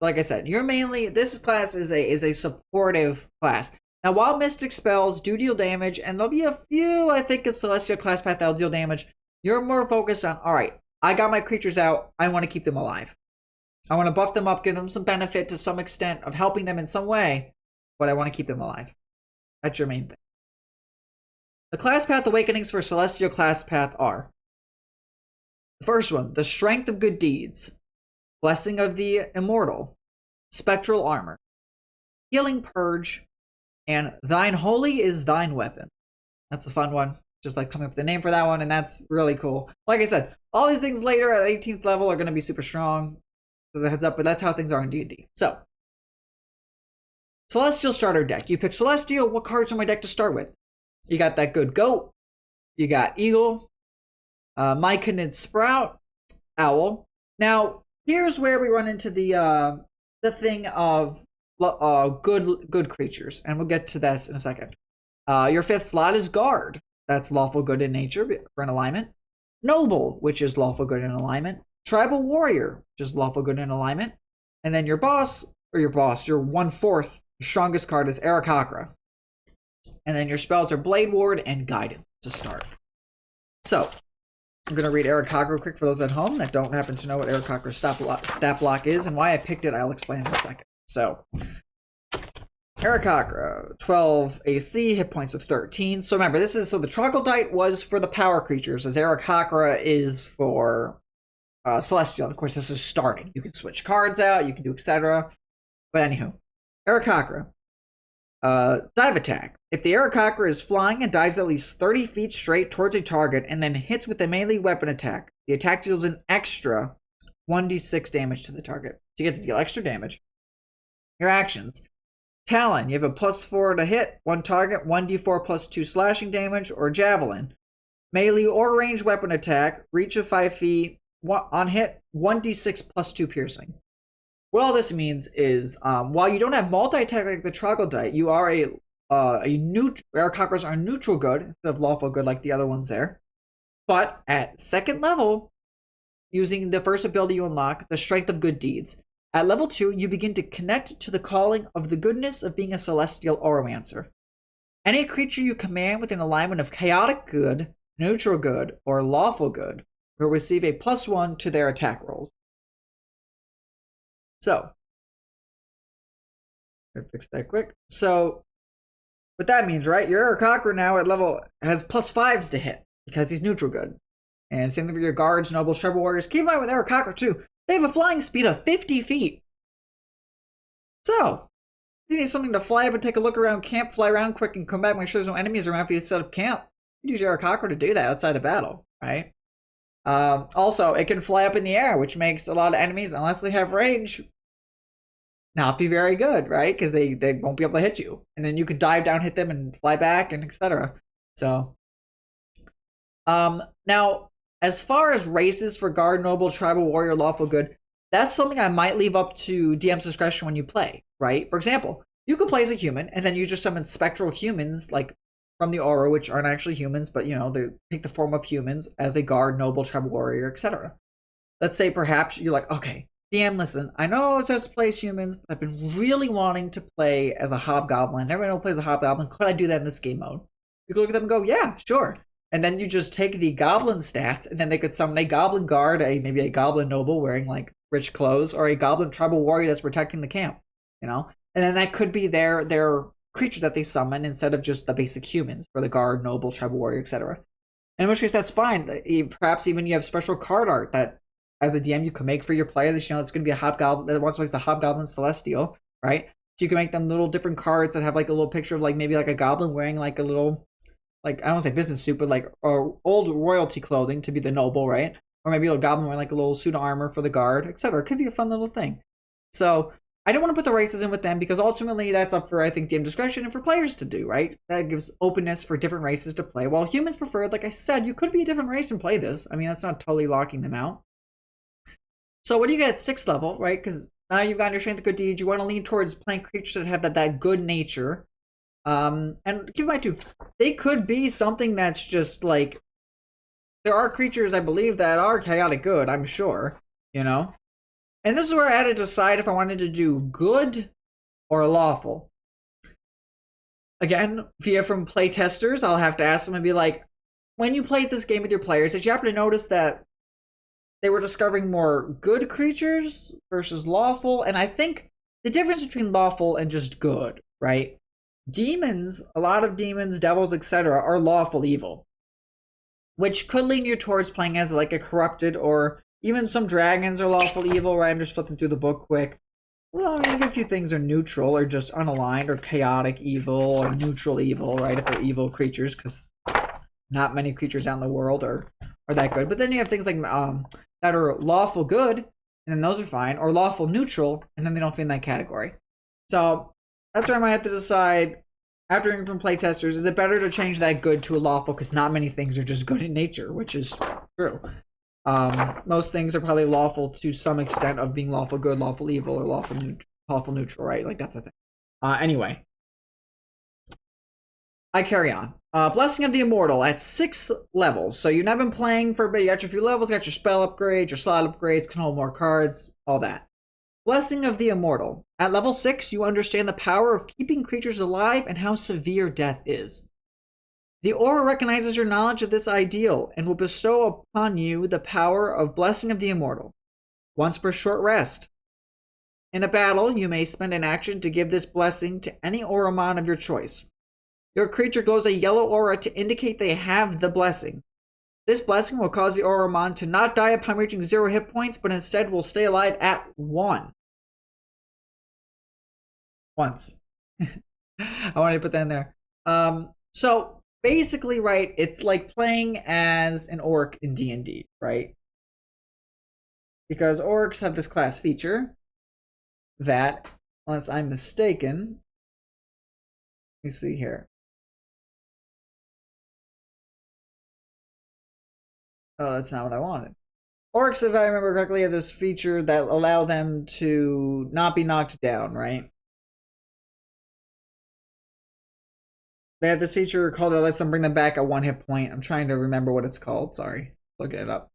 Like I said, you're mainly, this class is a supportive class. Now, while Mystic spells do deal damage, and there'll be a few, I think, in Celestial class path that'll deal damage, you're more focused on, all right, I got my creatures out, I want to keep them alive. I want to buff them up, give them some benefit to some extent of helping them in some way, but I want to keep them alive. That's your main thing. The class path awakenings for Celestial class path are: the first one, the Strength of Good Deeds, Blessing of the Immortal, Spectral Armor, Healing Purge, and Thine Holy is Thine Weapon. That's a fun one. Just like coming up with the name for that one, and that's really cool. Like I said, all these things later at 18th level are going to be super strong. So the heads up, but that's how things are in D&D. So, Celestial starter deck. You pick Celestial. What cards on my deck to start with? You got that good Goat. You got Eagle. Myconid Sprout. Owl. Now, here's where we run into the thing of good creatures, and we'll get to this in a second. Your 5th slot is Guard. That's lawful good in nature for an alignment. Noble, which is lawful good in alignment. Tribal Warrior, which is lawful good in alignment. And then your 1/4 strongest card is Aarakocra. And then your spells are Blade Ward and Guidance to start. So, I'm going to read Aarakocra quick for those at home that don't happen to know what Aarakocra's stat block is and why I picked it. I'll explain in a second. So, Aarakocra, 12 AC, hit points of 13. So remember, the Troglodyte was for the power creatures, as Aarakocra is for Celestial. Of course, this is starting. You can switch cards out, you can do etc. But anywho, Aarakocra. Dive attack. If the Aarakocra is flying and dives at least 30 feet straight towards a target and then hits with a melee weapon attack, the attack deals an extra 1d6 damage to the target. So you get to deal extra damage. Your actions. Talon, you have a +4 to hit, 1 target, 1d4 +2 slashing damage, or Javelin. Melee or ranged weapon attack, reach of 5 feet, on hit, 1d6 +2 piercing. What all this means is, while you don't have multi-attack like the Troglodyte, you are Aarakocras are neutral good instead of lawful good like the other ones there. But at 2nd level, using the first ability you unlock, the Strength of Good Deeds. At level 2, you begin to connect to the calling of the goodness of being a Celestial Auromancer. Any creature you command with an alignment of Chaotic Good, Neutral Good, or Lawful Good will receive a +1 to their attack rolls. So, let's fix that quick. So, what that means, right? Your Aarakocra now at level has +5s to hit because he's Neutral Good. And same thing for your Guards, Nobles, Tribal Warriors. Keep in mind with Aarakocra too. They have a flying speed of 50 feet. So, if you need something to fly up and take a look around camp, fly around quick and come back, make sure there's no enemies around for you to set up camp. You use your Aarakocra to do that outside of battle, right? Also, it can fly up in the air, which makes a lot of enemies, unless they have range, not be very good, right? Because they won't be able to hit you. And then you could dive down, hit them, and fly back, and etc. So, now, as far as races for Guard, Noble, Tribal, Warrior, Lawful Good, that's something I might leave up to DM's discretion when you play, right? For example, you could play as a human, and then you just summon spectral humans, like from the aura, which aren't actually humans, but, they take the form of humans as a Guard, Noble, Tribal, Warrior, etc. Let's say perhaps you're like, okay, DM, listen, I know it says to play as humans, but I've been really wanting to play as a Hobgoblin. Everyone plays a Hobgoblin. Could I do that in this game mode? You could look at them and go, yeah, sure. And then you just take the Goblin stats, and then they could summon a Goblin Guard, maybe a Goblin Noble wearing, like, rich clothes, or a Goblin Tribal Warrior that's protecting the camp, And then that could be their creature that they summon instead of just the basic humans for the Guard, Noble, Tribal Warrior, etc. In which case, that's fine. Perhaps even you have special card art that, as a DM, you can make for your player. It's going to be a Hobgoblin that wants to play the Hobgoblin Celestial, right? So you can make them little different cards that have, like, a little picture of, like, maybe, like, a Goblin wearing, like, a little, like, I don't want to say business suit, but like old royalty clothing to be the noble, right? Or maybe a goblin wearing like a little suit of armor for the guard, etc. It could be a fun little thing. So I don't want to put the races in with them because ultimately that's up for, I think, DM discretion and for players to do, right? That gives openness for different races to play. While humans preferred, like I said, you could be a different race and play this. I mean, that's not totally locking them out. So what do you get at 6th level, right? Because now you've got your Strength of Good Deeds. You want to lean towards playing creatures that have that good nature. And keep in mind too, they could be something that's just like, there are creatures, I believe, that are chaotic good, I'm sure, And this is where I had to decide if I wanted to do good or lawful. Again, via from play testers, I'll have to ask them and be like, when you played this game with your players, did you happen to notice that they were discovering more good creatures versus lawful? And I think the difference between lawful and just good, right? demons, a lot of demons, devils, etc., are lawful evil, which could lean you towards playing as like a corrupted, or even some dragons are lawful evil, right? I'm just flipping through the book quick. Well, I mean, a few things are neutral or just unaligned or chaotic evil or neutral evil, right? If they're evil creatures, because not many creatures out in the world are that good. But then you have things like that are lawful good, and then those are fine, or lawful neutral, and then they don't fit in that category. So that's where I might have to decide, after hearing from playtesters, is it better to change that good to a lawful, because not many things are just good in nature, which is true. Most things are probably lawful to some extent of being lawful good, lawful evil, or lawful neutral, right? Like, that's a thing. Anyway, I carry on. Blessing of the Immortal at 6 levels. So you've now been playing for a bit. You got your few levels, got your spell upgrades, your slot upgrades, can hold more cards, all that. Blessing of the Immortal. At level 6, you understand the power of keeping creatures alive and how severe death is. The aura recognizes your knowledge of this ideal and will bestow upon you the power of Blessing of the Immortal. Once per short rest. In a battle, you may spend an action to give this blessing to any Auromon of your choice. Your creature glows a yellow aura to indicate they have the blessing. This blessing will cause the Auromon to not die upon reaching 0 hit points, but instead will stay alive at 1. Once. I wanted to put that in there. So basically, right, it's like playing as an orc in D&D, right? Because orcs have this class feature that, unless I'm mistaken, let me see here. Oh, that's not what I wanted. Orcs, if I remember correctly, have this feature that allow them to not be knocked down, right? They have this feature called that lets them bring them back at 1 hit point. I'm trying to remember what it's called. Sorry. Looking it up.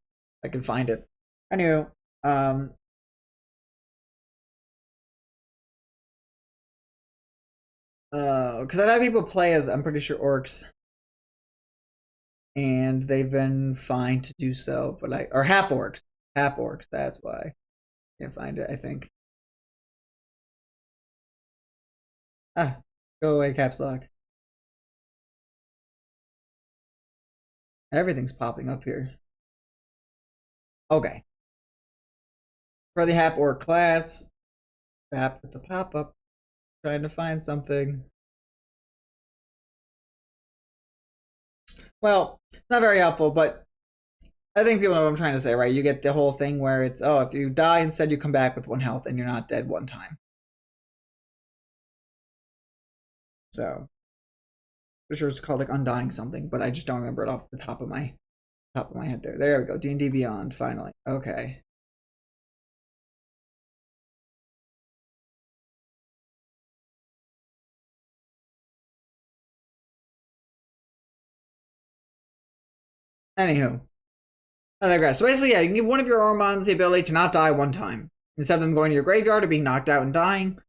I can find it. Anyway, because I've had people play as, I'm pretty sure, orcs, and they've been fine to do so, but or half orcs, that's why. Can't find it, I think. Go away, caps lock. Everything's popping up here. Okay. For the half orc class, tap with the pop up. Trying to find something. Well, not very helpful, but I think people know what I'm trying to say, right? You get the whole thing where it's, oh, if you die, instead you come back with 1 health and you're not dead 1 time. So, for sure it's called like Undying something, but I just don't remember it off the top of my head there. There we go. D&D Beyond, finally. Okay. Anywho, I digress. So basically, yeah, you can give one of your Auromons the ability to not die 1 time. Instead of them going to your graveyard or being knocked out and dying,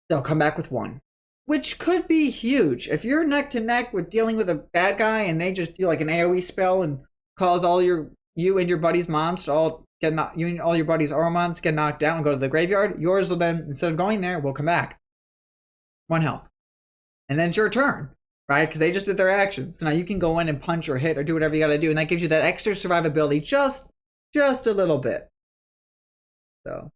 they'll come back with 1. Which could be huge. If you're neck to neck with dealing with a bad guy and they just do like an AoE spell and cause all you and your buddy's mons to all your buddy's Auromons get knocked out and go to the graveyard, yours will then, instead of going there, will come back. 1 health. And then it's your turn, right? Because they just did their actions. So now you can go in and punch or hit or do whatever you gotta do, and that gives you that extra survivability just a little bit. So.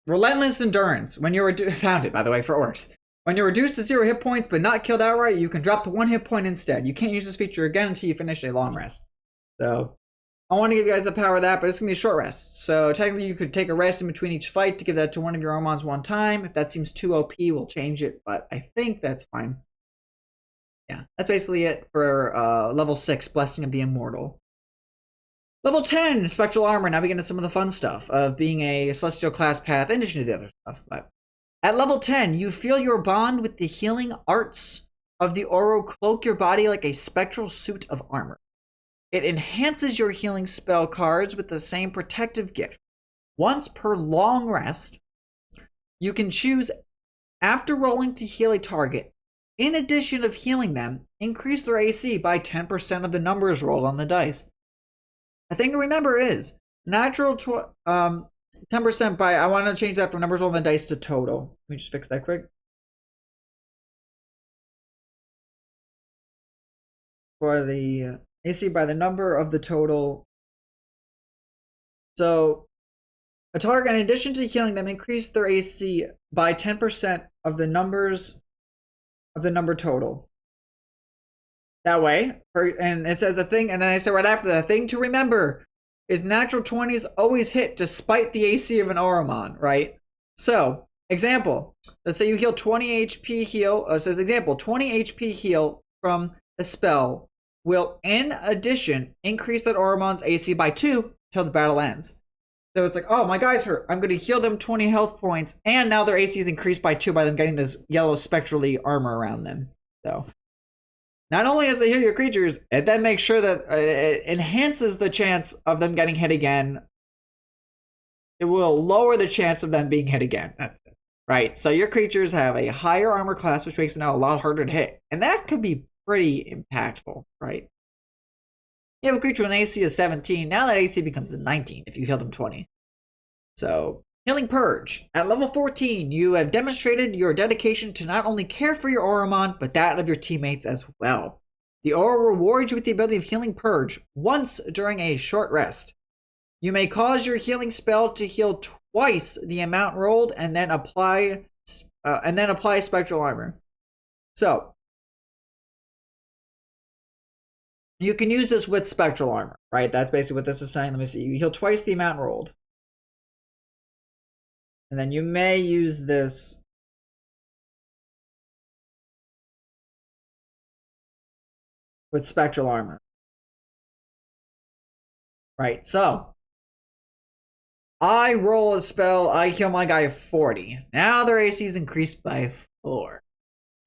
Relentless Endurance. When you're found it, by the way, for orcs. When you're reduced to 0 hit points but not killed outright, you can drop to 1 hit point instead. You can't use this feature again until you finish a long rest. So, I want to give you guys the power of that, but it's going to be a short rest. So, technically, you could take a rest in between each fight to give that to one of your Auromons 1 time. If that seems too OP, we'll change it, but I think that's fine. Yeah, that's basically it for level 6, Blessing of the Immortal. Level 10, Spectral Armor. Now we get into some of the fun stuff of being a Celestial class path, in addition to the other stuff. But at level 10, you feel your bond with the healing arts of the Auro cloak your body like a spectral suit of armor. It enhances your healing spell cards with the same protective gift. Once per long rest, you can choose, after rolling to heal a target, in addition of healing them, increase their AC by 10% of the numbers rolled on the dice. The thing to remember is, natural 10% by, I want to change that from numbers rolled on the dice to total. Let me just fix that quick. For the AC by the number of the total. So a target, in addition to healing them, increase their AC by 10% of the numbers of the number total. That way, and it says a thing, and then I say right after that, thing to remember is natural 20s always hit despite the AC of an Auromon, right? So, example, let's say you heal 20 HP heal, it says example, 20 HP heal from a spell will, in addition, increase that Auromon's AC by 2 till the battle ends. So it's like, oh, my guy's hurt. I'm going to heal them 20 health points, and now their AC is increased by 2 by them getting this yellow spectrally armor around them. So, not only does it heal your creatures, it then makes sure that it enhances the chance of them getting hit again. It will lower the chance of them being hit again. That's it. Right? So your creatures have a higher armor class, which makes it now a lot harder to hit. And that could be pretty impactful, right? You have a creature with an AC of 17. Now that AC becomes a 19 if you heal them 20. So, Healing Purge. At level 14, you have demonstrated your dedication to not only care for your Auromon, but that of your teammates as well. The aura rewards you with the ability of Healing Purge once during a short rest. You may cause your healing spell to heal twice the amount rolled and then apply spectral armor. So, you can use this with spectral armor, right? That's basically what this is saying. Let me see. You heal twice the amount rolled. And then you may use this with spectral armor. Right, so I roll a spell, I heal my guy 40. Now their AC is increased by 4.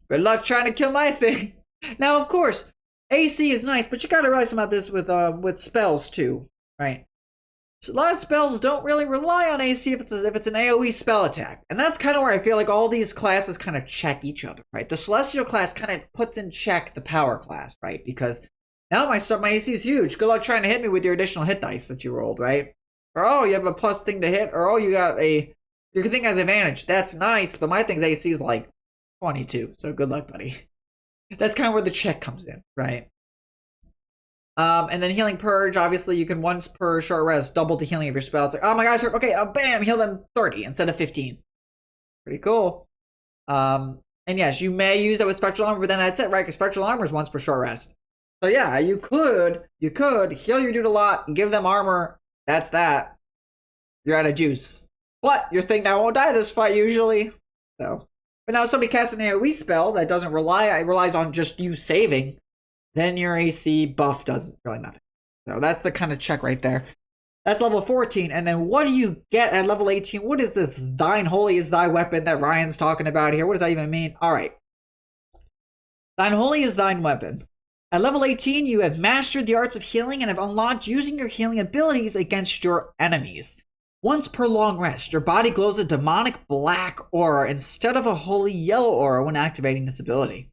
Good luck trying to kill my thing. Now, of course, AC is nice, but you gotta realize about this with spells too, right? So a lot of spells don't really rely on AC if it's an AoE spell attack. And that's kind of where I feel like all these classes kind of check each other, right? The Celestial class kind of puts in check the Power class, right? Because now my AC is huge. Good luck trying to hit me with your additional hit dice that you rolled, right? Or, oh, you have a plus thing to hit. Or, oh, your thing has advantage. That's nice, but my thing's AC is like 22. So good luck, buddy. That's kind of where the check comes in, right? And then Healing Purge, obviously you can once per short rest double the healing of your spell. It's like, oh my guy's hurt. Okay, bam, heal them 30 instead of 15. Pretty cool. And yes, you may use that with Spectral Armor, but then that's it, right? Because Spectral Armor is once per short rest. So yeah, you could heal your dude a lot, give them armor. That's that. You're out of juice. But your thing now won't die this fight usually. So, but now if somebody casts an AoE spell that doesn't relies on just you saving, then your AC buff doesn't really nothing. So that's the kind of check right there. That's level 14. And then what do you get at level 18? What is this Thine Holy is thy weapon that Ryan's talking about here? What does that even mean? All right. Thine Holy is thine weapon. At level 18, you have mastered the arts of healing and have unlocked using your healing abilities against your enemies. Once per long rest, your body glows a demonic black aura instead of a holy yellow aura when activating this ability.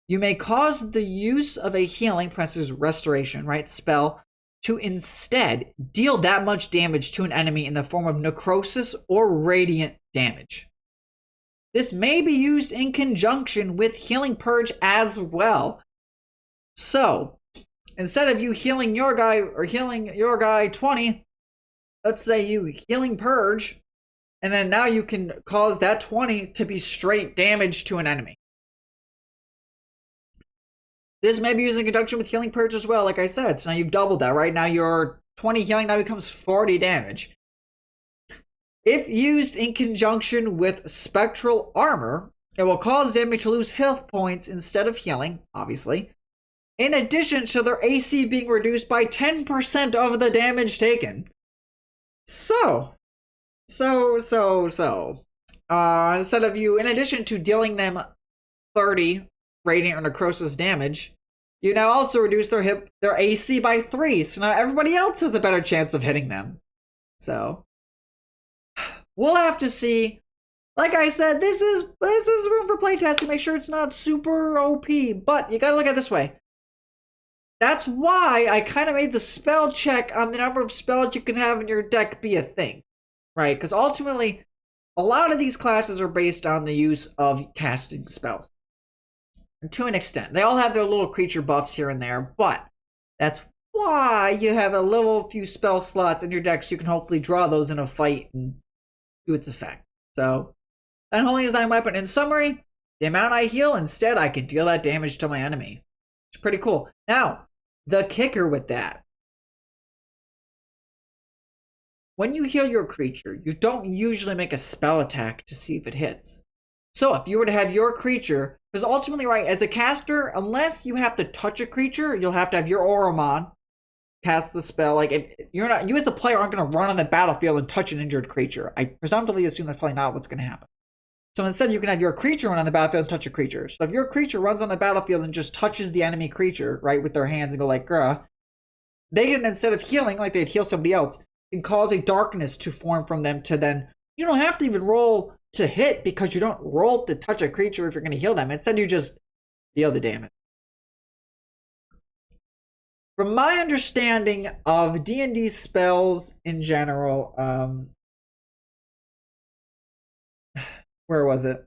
You may cause the use of a healing, presses restoration, right, spell, to instead deal that much damage to an enemy in the form of necrosis or radiant damage. This may be used in conjunction with Healing Purge as well. So, instead of you healing your guy 20, let's say you Healing Purge, and then now you can cause that 20 to be straight damage to an enemy. This may be used in conjunction with Healing Purge as well, like I said. So now you've doubled that, right? Now your 20 healing now becomes 40 damage. If used in conjunction with Spectral Armor, it will cause them to lose health points instead of healing, obviously. In addition to their AC being reduced by 10% of the damage taken. So. Instead of you, in addition to dealing them 30 radiant or necrosis damage, you now also reduce their AC by 3. So now everybody else has a better chance of hitting them. So we'll have to see. Like I said, this is room for playtesting. Make sure it's not super OP, but you gotta look at it this way. That's why I kind of made the spell check on the number of spells you can have in your deck be a thing, right? Because ultimately, a lot of these classes are based on the use of casting spells. And to an extent. They all have their little creature buffs here and there, but that's why you have a little few spell slots in your deck so you can hopefully draw those in a fight and do its effect. So, Unholy is 9 weapon. In summary, the amount I heal, instead I can deal that damage to my enemy. It's pretty cool. Now, the kicker with that. When you heal your creature, you don't usually make a spell attack to see if it hits. So if you were to have your creature, because ultimately, right, as a caster, unless you have to touch a creature, you'll have to have your Auromon cast the spell. Like, you as the player aren't going to run on the battlefield and touch an injured creature. I presumptively assume that's probably not what's going to happen. So instead, you can have your creature run on the battlefield and touch a creature. So if your creature runs on the battlefield and just touches the enemy creature, right, with their hands and go like, grah, they can, instead of healing like they'd heal somebody else, can cause a darkness to form from them to then, you don't have to even roll to hit because you don't roll to touch a creature if you're going to heal them. Instead, you just deal the damage. From my understanding of D&D spells in general, where was it?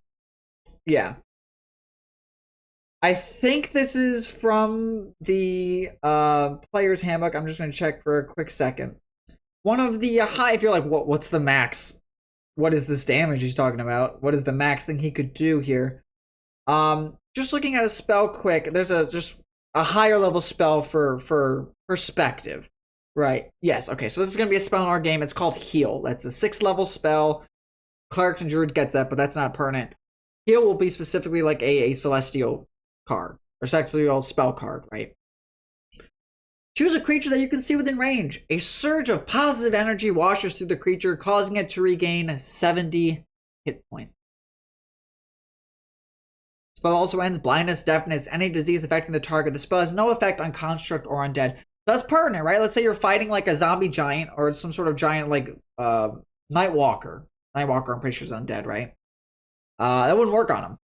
Yeah. I think this is from the player's handbook. I'm just going to check for a quick second. One of the if you're like, what's the max? What is this damage he's talking about? What is the max thing he could do here? Just looking at a spell quick, there's just a higher level spell for perspective, right? Yes, okay, so this is going to be a spell in our game. It's called Heal. That's a 6th level spell. Clerics and Druids gets that, but that's not permanent. Heal will be specifically like a celestial card, or celestial spell card, right? Choose a creature that you can see within range. A surge of positive energy washes through the creature, causing it to regain 70 hit points. Spell also ends blindness, deafness, any disease affecting the target. The spell has no effect on construct or undead. That's pertinent, right? Let's say you're fighting like a zombie giant or some sort of giant like Nightwalker. Nightwalker, I'm pretty sure, is undead, right? That wouldn't work on them.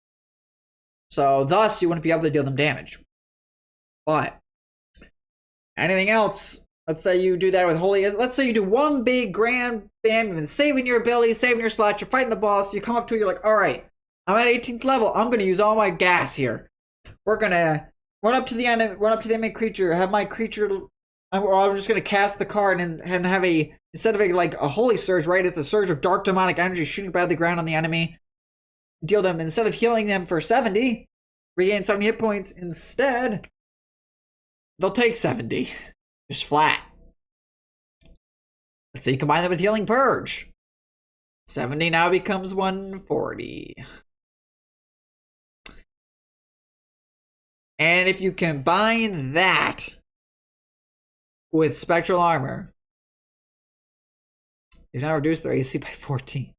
So thus, you wouldn't be able to deal them damage. But anything else, let's say you do that with Holy. Let's say you do one big grand bam, you've been saving your ability, saving your slots, you're fighting the boss, you come up to it, you're like, all right, I'm at 18th level, I'm going to use all my gas here. We're going to run up to the enemy creature, have my creature, I'm just going to cast the card and have instead of like a Holy Surge, right, it's a surge of dark demonic energy shooting by the ground on the enemy. Deal them, instead of healing them for 70, regain 70 hit points, instead they'll take 70. Just flat. Let's say you combine that with Healing Purge. 70 now becomes 140. And if you combine that with Spectral Armor, you've now reduced their AC by 14.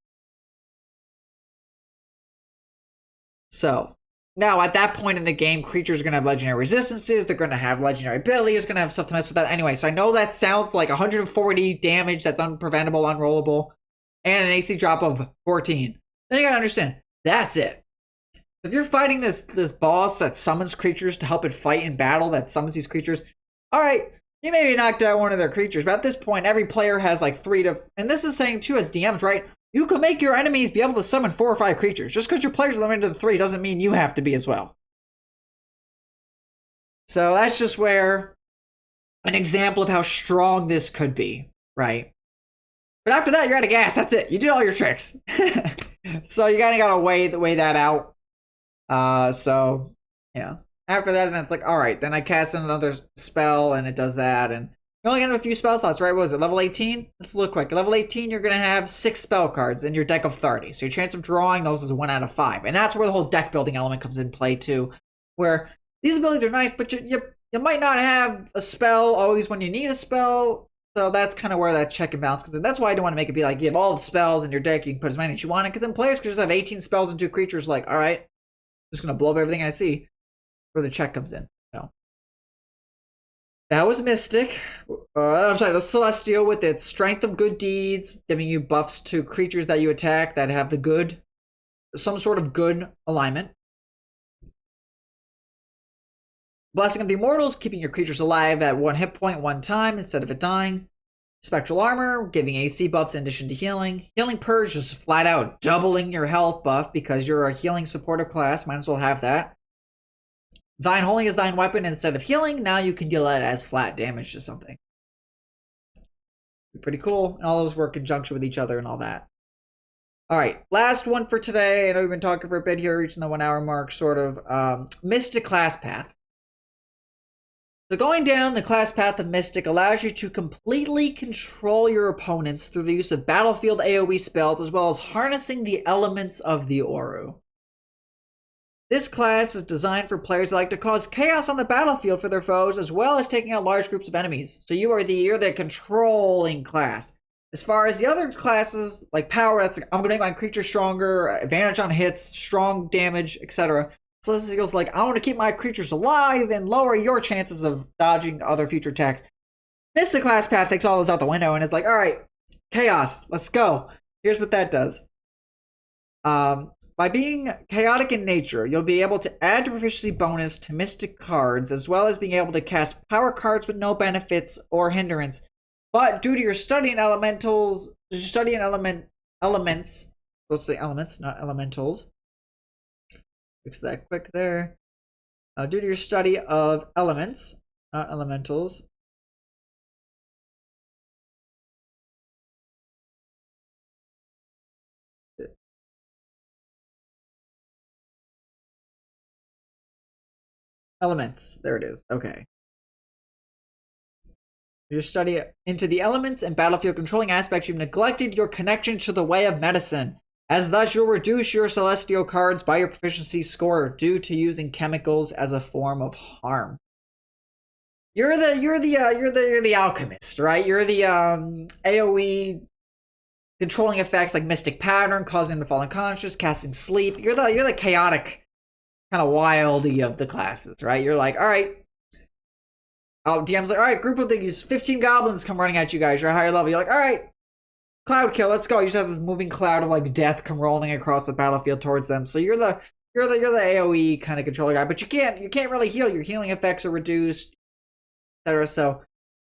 So, now, at that point in the game, creatures are going to have legendary resistances, they're going to have legendary abilities, going to have stuff to mess with that. Anyway, so I know that sounds like 140 damage that's unpreventable, unrollable, and an AC drop of 14. Then you got to understand, that's it. If you're fighting this boss that summons creatures to help it fight in battle, that summons these creatures, alright, you maybe knocked out one of their creatures, but at this point, every player has like 3 to... And this is saying, too, as DMs, right? You can make your enemies be able to summon 4 or 5 creatures. Just because your players are limited to 3 doesn't mean you have to be as well. So that's just where an example of how strong this could be, right? But after that, you're out of gas. That's it. You did all your tricks. So you kind of got to weigh that out. So, yeah. After that, then it's like, all right, then I cast another spell and it does that. And you're only going to have a few spell slots, right? What was it, level 18? Let's look quick. At level 18, you're going to have 6 spell cards in your deck of 30. So your chance of drawing those is 1 out of 5. And that's where the whole deck building element comes in play, too. Where these abilities are nice, but you might not have a spell always when you need a spell. So that's kind of where that check and balance comes in. That's why I don't want to make it be like, you have all the spells in your deck, you can put as many as you want in. Because then players could just have 18 spells and 2 creatures, like, all right, I'm just going to blow up everything I see. Where the check comes in. No. That was Mystic. I'm sorry, the Celestial with its Strength of Good Deeds, giving you buffs to creatures that you attack that have the good, some sort of good alignment. Blessing of the Immortals, keeping your creatures alive at 1 hit point 1 time instead of it dying. Spectral Armor, giving AC buffs in addition to healing. Healing Purge, just flat out doubling your health buff because you're a healing supportive class. Might as well have that. Thine Holding is thine weapon instead of healing. Now you can deal that as flat damage to something. Pretty cool. And all those work in conjunction with each other and all that. Alright, last one for today. I know we've been talking for a bit here, reaching the 1 hour mark, sort of. Mystic Class Path. So going down the class path of Mystic allows you to completely control your opponents through the use of battlefield AoE spells, as well as harnessing the elements of the Auru. This class is designed for players that like to cause chaos on the battlefield for their foes, as well as taking out large groups of enemies. So you're the controlling class. As far as the other classes, like power, that's like, I'm going to make my creature stronger, advantage on hits, strong damage, etc. Celestial's like, I want to keep my creatures alive and lower your chances of dodging other future attacks. Mystic Class Path takes all those out the window and is like, alright, chaos, let's go. Here's what that does. By being chaotic in nature, you'll be able to add the proficiency bonus to Mystic cards, as well as being able to cast power cards with no benefits or hindrance. But due to your studying elements, let's say elements, not elementals. Fix that quick there. Due to your study of elements, not elementals. Elements. There it is. Okay. Your study into the elements and battlefield controlling aspects, you've neglected your connection to the way of medicine. As thus, you'll reduce your celestial cards by your proficiency score due to using chemicals as a form of harm. You're the alchemist, right? You're the AoE controlling effects like Mystic Pattern, causing them to fall unconscious, casting sleep. You're the chaotic kind of wildy of the classes, right? You're like, all right. Oh, DM's like, all right, group of these 15 goblins come running at you guys. You're a higher level. You're like, all right. Cloud kill, let's go. You just have this moving cloud of like death come rolling across the battlefield towards them. So you're the AoE kind of controller guy, but you can't really heal. Your healing effects are reduced, etc. So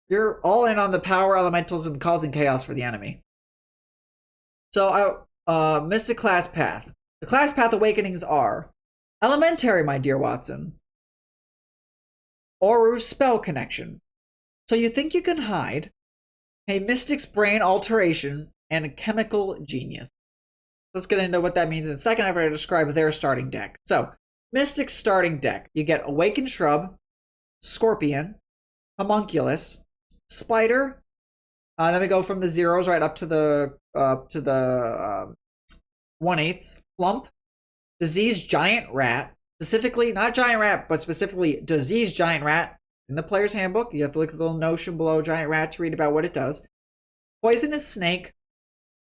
you're all in on the power elementals and causing chaos for the enemy. So Mystic Class Path. The class path awakenings are Elementary, my dear Watson. Auru's spell connection. So you think you can hide a Mystic's brain alteration, and a chemical genius. Let's get into what that means in a second after I describe their starting deck. So, Mystic's starting deck. You get Awakened Shrub, Scorpion, Homunculus, Spider. Then we go from the zeros right up to the 1/8. Flump, Diseased Giant Rat. Specifically, not Giant Rat, but specifically Diseased Giant Rat. In the player's handbook, you have to look at the little notion below Giant Rat to read about what it does. Poisonous Snake,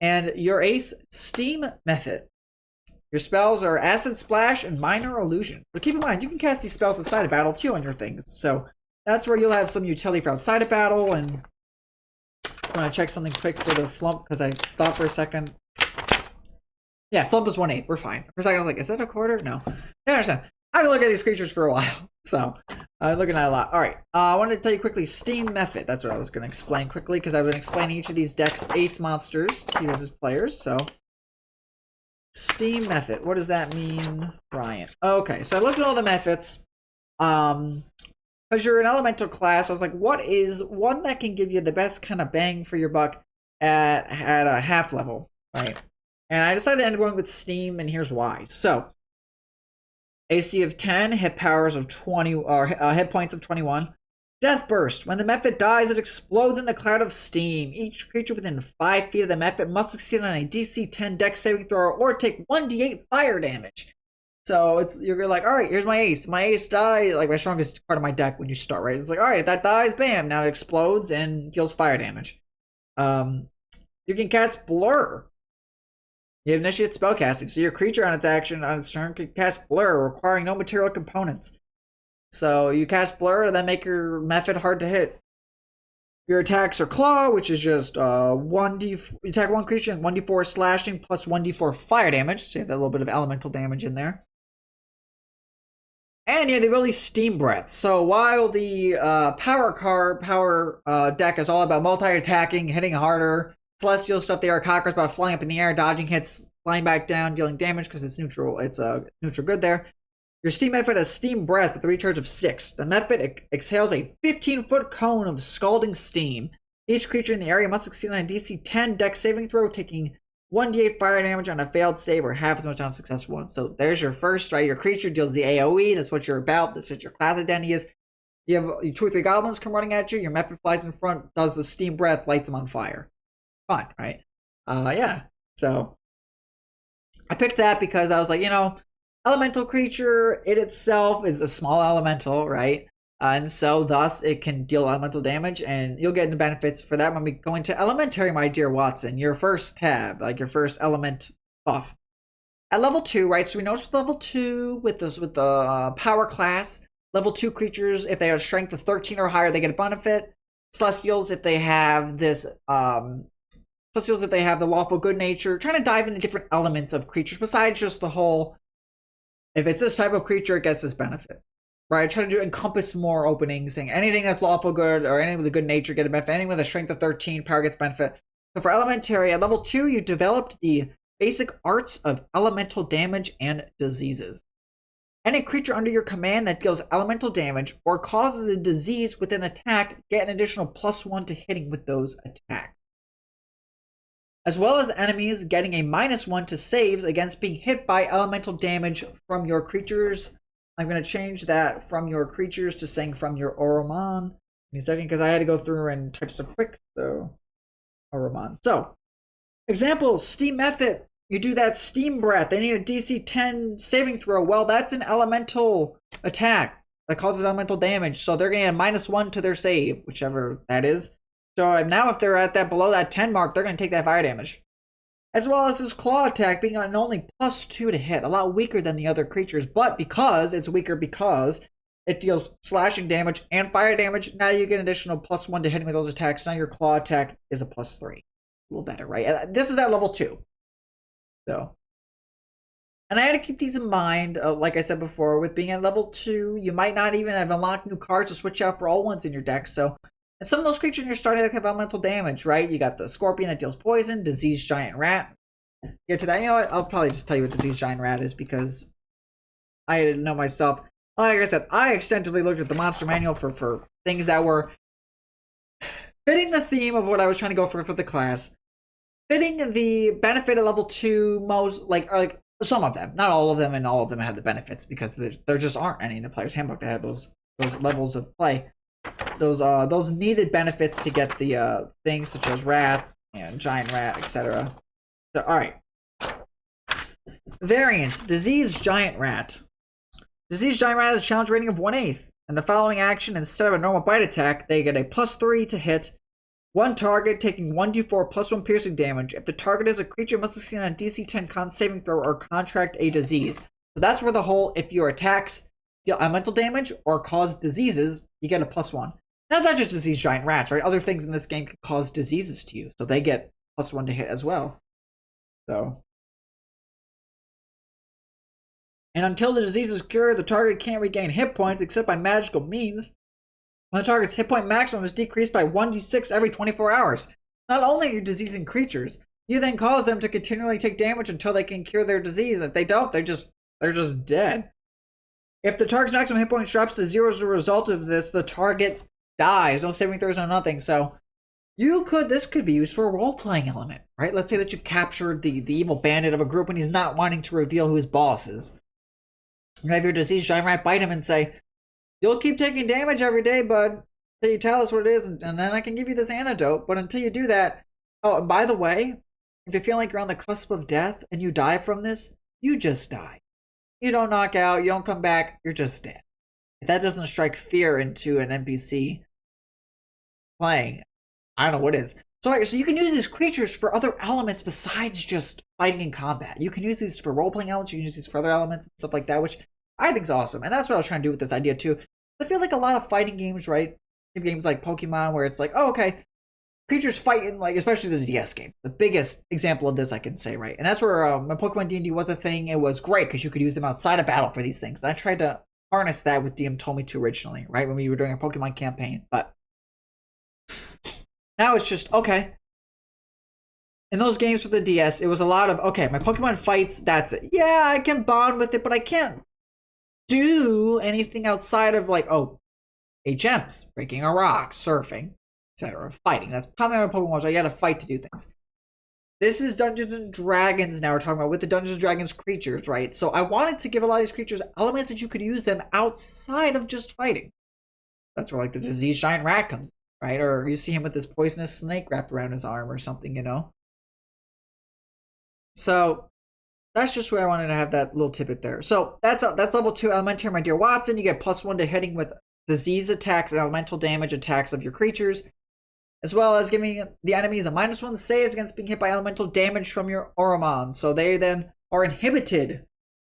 and your ace, Steam Method. Your spells are Acid Splash and Minor Illusion. But keep in mind, you can cast these spells outside of battle too on your things. So that's where you'll have some utility for outside of battle. And I want to check something quick for the Flump, because I thought for a second. Yeah, Flump is 1/8. We're fine. For a second, I was like, is that a quarter? No. I understand. I've been looking at these creatures for a while. So I'm looking at a lot. All right. I wanted to tell you quickly, Steam Method. That's what I was going to explain quickly, because I've been explaining each of these decks' ace monsters to you as players. So Steam Method. What does that mean, Ryan? Okay. So I looked at all the methods. Because you're an elemental class, I was like, what is one that can give you the best kind of bang for your buck at a half level, right? And I decided to end up going with Steam, and here's why. So AC of 10, hit powers of 20, or hit points of 21. Death Burst. When the method dies, it explodes in a cloud of steam. Each creature within 5 feet of the method must succeed on a DC 10 dex saving throw or take 1d8 fire damage. So you're like, all right, here's my ace. My ace dies, like my strongest part of my deck when you start, right? It's like, all right, if that dies, bam, now it explodes and deals fire damage. You can cast Blur. You initiate spellcasting, so your creature on its action on its turn can cast Blur, requiring no material components. So you cast Blur to then make your method hard to hit. Your attacks are Claw, which is just you attack one creature and 1d4 slashing plus 1d4 fire damage. So you have that little bit of elemental damage in there. And you have the ability Steam Breath. So while the power deck is all about multi-attacking, hitting harder, celestial stuff, the Arakakra is about flying up in the air, dodging hits, flying back down, dealing damage because it's neutral. It's a neutral good there. Your Steam method has Steam Breath with a recharge of 6. The method exhales a 15-foot cone of scalding steam. Each creature in the area must succeed on a DC 10 dex saving throw, taking 1d8 fire damage on a failed save or half as much on a successful one. So there's your first, right? Your creature deals the AoE. That's what you're about. That's what your class identity is. You have 2 or 3 goblins come running at you. Your method flies in front, does the Steam Breath, lights them on fire. Fun, right? Yeah. So I picked that because I was like, elemental creature, it itself is a small elemental, right? And so thus it can deal elemental damage, and you'll get into benefits for that when we go into elementary, my dear Watson. Your first tab, like your first element buff. At level 2, right? So we notice with level 2 with the power class, level 2 creatures, if they have a strength of 13 or higher, they get a benefit. Celestials, if they have this Celestials, if they have the lawful good nature, trying to dive into different elements of creatures besides just the whole, if it's this type of creature, it gets this benefit. Right, try to encompass more openings, saying anything that's lawful good or anything with a good nature get a benefit. Anything with a strength of 13, power gets benefit. So for elementary, at level 2, you developed the basic arts of elemental damage and diseases. Any creature under your command that deals elemental damage or causes a disease with an attack get an additional +1 to hitting with those attacks. As well as enemies getting a -1 to saves against being hit by elemental damage from your creatures. I'm going to change that from your creatures to saying from your Auromon. Give me a second, because I had to go through and type stuff quick. So, Auromon. So, example, Steam Method. You do that Steam Breath. They need a DC 10 saving throw. Well, that's an elemental attack that causes elemental damage. So they're going to get a -1 to their save, whichever that is. So now if they're at that below that 10 mark, they're going to take that fire damage. As well as his claw attack being on only +2 to hit, a lot weaker than the other creatures, but because it's weaker because it deals slashing damage and fire damage, now you get an additional +1 to hitting with those attacks. Now your claw attack is a +3. A little better, right? This is at level 2. So, and I had to keep these in mind, like I said before, with being at level 2, you might not even have unlocked new cards to switch out for all ones in your deck, so. And some of those creatures in your starting deck have elemental damage, right? You got the Scorpion that deals poison, Diseased Giant Rat. Get to that. You know what? I'll probably just tell you what Diseased Giant Rat is because I didn't know myself. Like I said, I extensively looked at the monster manual for things that were fitting the theme of what I was trying to go for the class. Fitting the benefit at level 2 most, like some of them. Not all of them, and all of them had the benefits because there just aren't any in the player's handbook that have those levels of play. Those needed benefits to get the things such as rat and giant rat, etc. So, all right. Variant: Diseased Giant Rat. Diseased Giant Rat has a challenge rating of 1/8. And the following action, instead of a normal bite attack, they get a +3 to hit. One target taking 1d4 +1 piercing damage. If the target is a creature, must succeed on a DC 10 con saving throw or contract a disease. So that's where the whole, if your attacks deal elemental damage or cause diseases, you get a +1. That's not just Diseased Giant Rats, right? Other things in this game can cause diseases to you, so they get +1 to hit as well. So, and until the disease is cured, the target can't regain hit points except by magical means. When the target's hit point maximum is decreased by 1d6 every 24 hours. Not only are you diseasing creatures, you then cause them to continually take damage until they can cure their disease. If they don't, they're just dead. If the target's maximum hit point drops to 0 as a result of this, the target dies. No saving throws, no nothing. So this could be used for a role-playing element, right? Let's say that you captured the evil bandit of a group and he's not wanting to reveal who his boss is. You have your Diseased Giant Rat bite him and say, "You'll keep taking damage every day, bud, until you tell us what it is, and then I can give you this antidote. But until you do that, oh, and by the way, if you feel like you're on the cusp of death and you die from this, you just die. You don't knock out, you don't come back, you're just dead." If that doesn't strike fear into an NPC playing, I don't know what is. So you can use these creatures for other elements besides just fighting in combat. You can use these for role-playing elements, you can use these for other elements and stuff like that, which I think is awesome. And that's what I was trying to do with this idea too. I feel like a lot of fighting games, right? Games like Pokemon, where it's like, oh, okay, creatures fighting, like, especially the DS game. The biggest example of this I can say, right? And that's where when Pokemon D&D was a thing, it was great because you could use them outside of battle for these things. And I tried to harness that with DM told me to originally, right? When we were doing a Pokemon campaign. But now it's just, okay. In those games with the DS, it was a lot of, okay, my Pokemon fights, that's it. Yeah, I can bond with it, but I can't do anything outside of like, oh, HMs, breaking a rock, surfing, etc. Fighting. That's probably my Pokemon, so you gotta fight to do things. This is Dungeons and Dragons now we're talking about with the Dungeons and Dragons creatures, right? So I wanted to give a lot of these creatures elements that you could use them outside of just fighting. That's where like the disease giant rat comes in, right? Or you see him with this poisonous snake wrapped around his arm or something, you know? So that's just where I wanted to have that little tidbit there. So that's level 2 Elementary, my dear Watson. You get +1 to hitting with disease attacks and elemental damage attacks of your creatures, as well as giving the enemies a -1 saves against being hit by elemental damage from your Auromon. So they then are inhibited.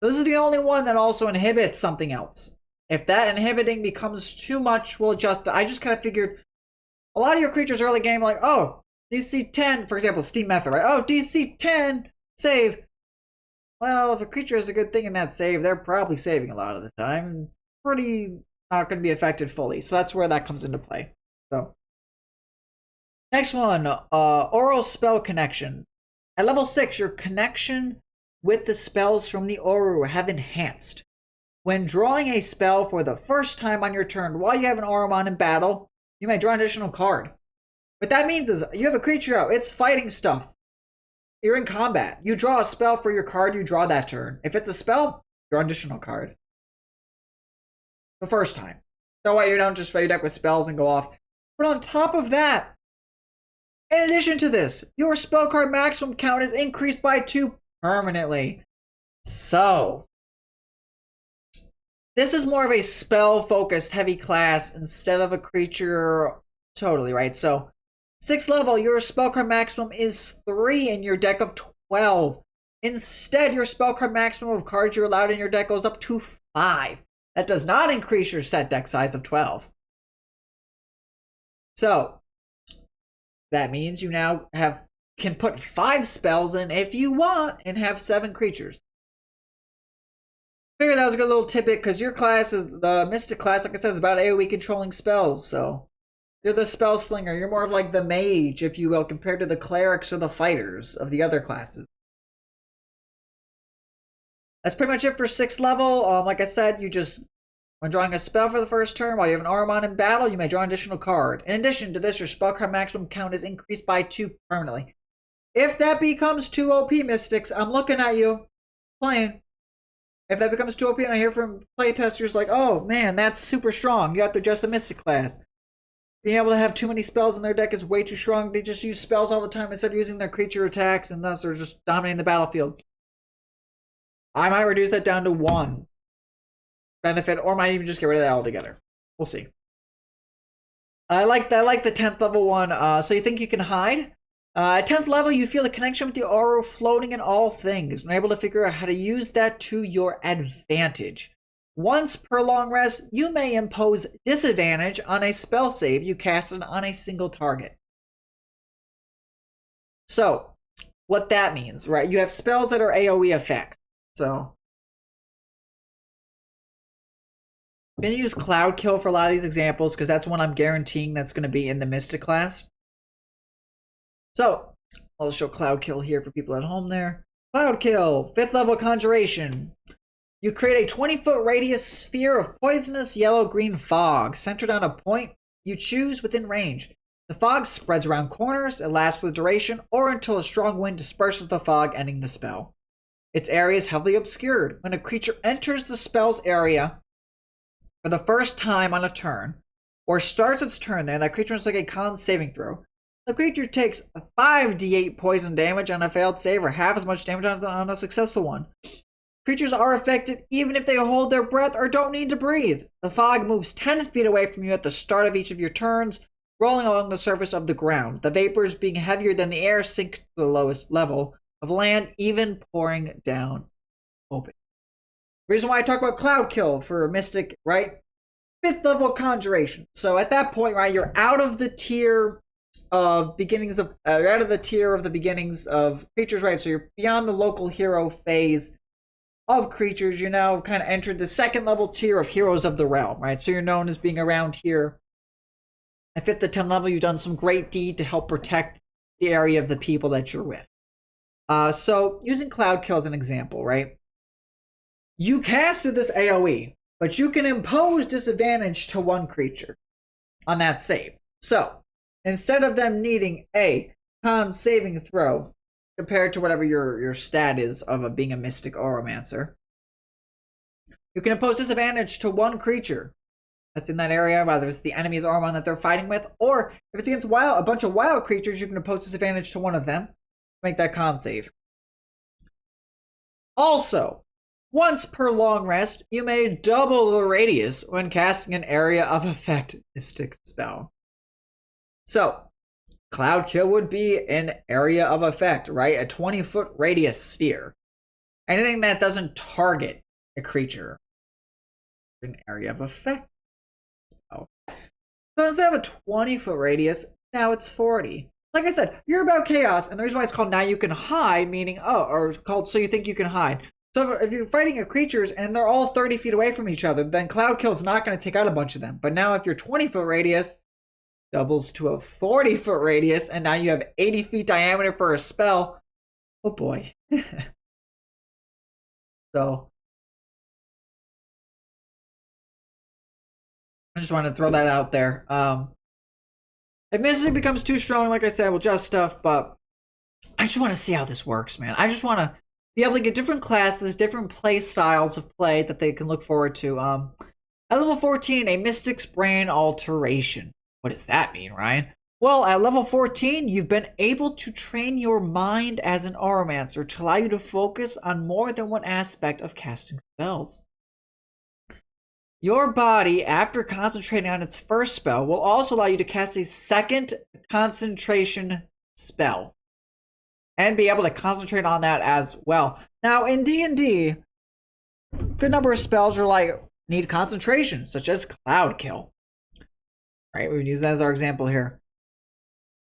This is the only one that also inhibits something else. If that inhibiting becomes too much, we'll adjust it. I just kind of figured a lot of your creatures early game like, oh, DC 10, for example, Steam Method, right? Oh, DC 10, save. Well, if a creature has a good thing in that save, they're probably saving a lot of the time. Pretty not going to be affected fully. So that's where that comes into play. So next one, Oral Spell Connection. At level 6, your connection with the spells from the Oru have enhanced. When drawing a spell for the first time on your turn while you have an Auromon in battle, you may draw an additional card. What that means is you have a creature out, it's fighting stuff. You're in combat. You draw a spell for your card you draw that turn. If it's a spell, draw an additional card. The first time. That way you don't just fill your deck with spells and go off. But on top of that, in addition to this, your spell card maximum count is increased by 2 permanently. So, this is more of a spell-focused heavy class instead of a creature totally, right? So, 6th level, your spell card maximum is 3 in your deck of 12. Instead, your spell card maximum of cards you're allowed in your deck goes up to 5. That does not increase your set deck size of 12. So, that means you now can put 5 spells in if you want and have 7 creatures. Figured that was a good little tidbit because your class is the Mystic class, like I said, is about AoE controlling spells, so you're the spell slinger. You're more of like the mage, if you will, compared to the clerics or the fighters of the other classes. That's pretty much it for 6th level. Like I said, you just, when drawing a spell for the first turn, while you have an Auromon in battle, you may draw an additional card. In addition to this, your spell card maximum count is increased by 2 permanently. If that becomes too OP, Mystics, I'm looking at you playing. If that becomes too OP and I hear from playtesters like, oh man, that's super strong, you have to adjust the Mystic class. Being able to have too many spells in their deck is way too strong. They just use spells all the time instead of using their creature attacks, and thus they're just dominating the battlefield. I might reduce that down to 1 benefit, or might even just get rid of that altogether. We'll see. I like the 10th level one. So you think you can hide? At 10th level, you feel the connection with the Aura floating in all things, and are able to figure out how to use that to your advantage. Once per long rest, you may impose disadvantage on a spell save you cast on a single target. So, what that means, right? You have spells that are AoE effects. So, I'm going to use Cloud Kill for a lot of these examples because that's one I'm guaranteeing that's going to be in the Mystic class. So, I'll show Cloud Kill here for people at home there. Cloud Kill, 5th level Conjuration. You create a 20-foot radius sphere of poisonous yellow-green fog centered on a point you choose within range. The fog spreads around corners, it lasts for the duration, or until a strong wind disperses the fog, ending the spell. Its area is heavily obscured. When a creature enters the spell's area for the first time on a turn, or starts its turn there, that creature must make a con saving throw. The creature takes 5d8 poison damage on a failed save, or half as much damage on a successful one. Creatures are affected even if they hold their breath or don't need to breathe. The fog moves 10 feet away from you at the start of each of your turns, rolling along the surface of the ground. The vapors, being heavier than the air, sink to the lowest level of land, even pouring down open. Reason why I talk about Cloud Kill for Mystic, right? 5th level Conjuration. So at that point, right, you're out of the tier of beginnings of, out of the tier of the beginnings of creatures, right? So you're beyond the local hero phase. of creatures, you now kind of entered the second level tier of Heroes of the Realm, right? So you're known as being around here. At 5th to 10th level, you've done some great deed to help protect the area of the people that you're with. So using Cloud Kill as an example, right? You casted this AoE, but you can impose disadvantage to one creature on that save. So instead of them needing a con saving throw compared to whatever your stat is of being a Mystic Auromancer, you can impose disadvantage to one creature that's in that area, whether it's the enemy's Auromon that they're fighting with, or if it's against a bunch of wild creatures, you can impose disadvantage to one of them to make that con save. Also, once per long rest, you may double the radius when casting an area of effect Mystic spell. So, Cloud Kill would be an area of effect, right? A 20-foot radius sphere. Anything that doesn't target a creature. An area of effect. So instead of a 20-foot radius, now it's 40. Like I said, you're about chaos, and the reason why it's called Now You Can Hide, meaning, or called So You Think You Can Hide. So if you're fighting a creatures and they're all 30 feet away from each other, then Cloud Kill is not going to take out a bunch of them. But now if your 20-foot radius doubles to a 40-foot radius, and now you have 80 feet diameter for a spell, oh boy. So I just wanted to throw that out there. If Mystic becomes too strong, like I said, we'll adjust stuff, but I just want to see how this works, man. I just want to be able to get different classes, different play styles of play that they can look forward to. At level 14, a Mystic's Brain Alteration. What does that mean, Ryan? Well, at level 14, you've been able to train your mind as an Auromancer to allow you to focus on more than one aspect of casting spells. Your body, after concentrating on its first spell, will also allow you to cast a second concentration spell and be able to concentrate on that as well. Now, in D&D, a good number of spells are need concentration, such as Cloud Kill. Right, we would use that as our example here.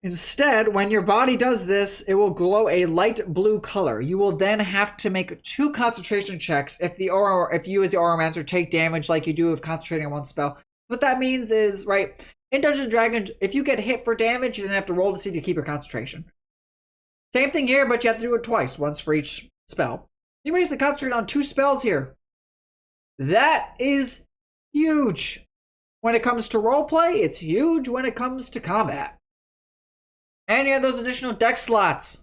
Instead, when your body does this, it will glow a light blue color. You will then have to make 2 concentration checks if you as the Auromancer take damage like you do if concentrating on one spell. What that means is, right, in Dungeons & Dragons, if you get hit for damage, you then have to roll to see if you keep your concentration. Same thing here, but you have to do it twice, once for each spell. You may just concentrate on 2 spells here. That is huge. When it comes to roleplay, it's huge when it comes to combat. And you have those additional deck slots.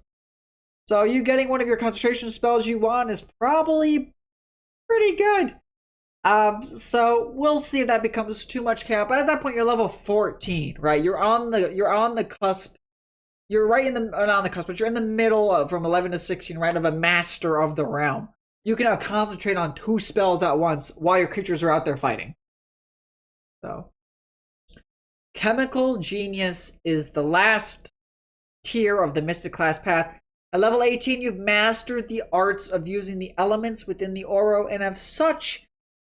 So you getting one of your concentration spells you want is probably pretty good. So we'll see if that becomes too much chaos. But at that point, you're level 14, right? You're on the cusp. You're right in the not on the cusp, but you're in the middle of from 11 to 16, right, of a master of the realm. You can now concentrate on 2 spells at once while your creatures are out there fighting. So, Chemical Genius is the last tier of the Mystic class path. At level 18, you've mastered the arts of using the elements within the Auro and have such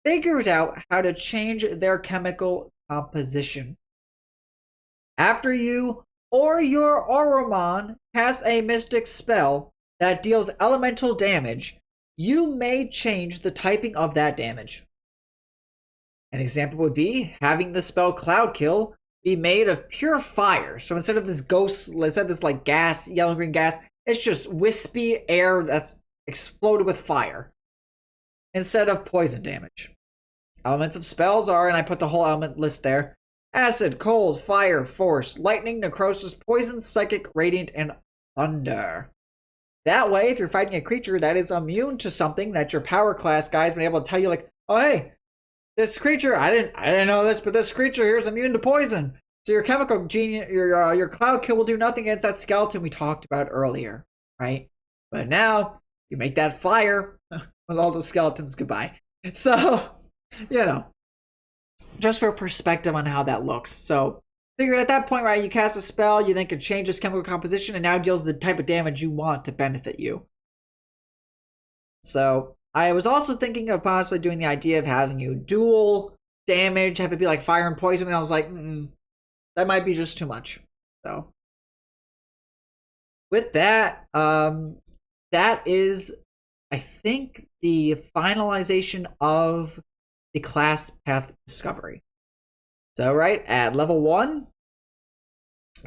figured out how to change their chemical composition. After you or your Auromon cast a Mystic spell that deals elemental damage, you may change the typing of that damage. An example would be having the spell Cloud Kill be made of pure fire. So instead of this gas, yellow-green gas, it's just wispy air that's exploded with fire instead of poison damage. Elements of spells are, and I put the whole element list there, acid, cold, fire, force, lightning, necrosis, poison, psychic, radiant, and thunder. That way, if you're fighting a creature that is immune to something that your power class guy's been able to tell you, like, oh hey, this creature, I didn't know this, but this creature here is immune to poison. So your chemical genius, your Cloud Kill will do nothing against that skeleton we talked about earlier, right? But now you make that fire with all the skeletons goodbye. So, just for perspective on how that looks. So, figured at that point, right, you cast a spell, you then can change its chemical composition, and now deals the type of damage you want to benefit you. So, I was also thinking of possibly doing the idea of having you dual damage, have it be like fire and poison, and I was like, that might be just too much. So, with that, that is I think, the finalization of the class path discovery. So, right, at level 1,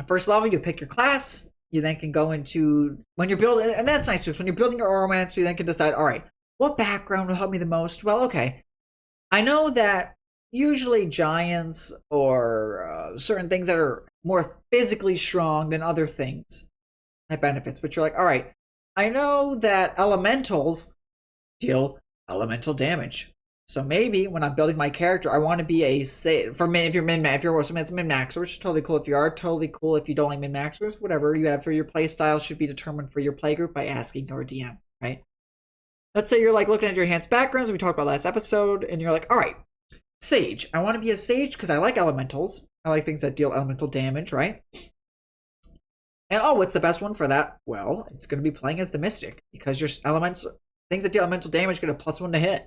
first level, you pick your class. You then can go into, when you're building, and that's nice too, when you're building your Auromancer, you then can decide, all right, what background will help me the most? Well, okay, I know that usually giants or certain things that are more physically strong than other things have benefits, but you're like, all right, I know that elementals deal elemental damage. So maybe when I'm building my character, I want to be a for me, if you're min-max, if you're it's min-maxer, which is totally cool. If you are, totally cool. If you don't like min-maxers, whatever you have for your play style should be determined for your playgroup by asking your DM, right? Let's say you're like looking at your enhanced backgrounds we talked about last episode, and you're like, all right, sage. I want to be a sage because I like elementals. I like things that deal elemental damage, right? And oh, what's the best one for that? Well, it's going to be playing as the mystic because your elements, things that deal elemental damage get a +1 to hit.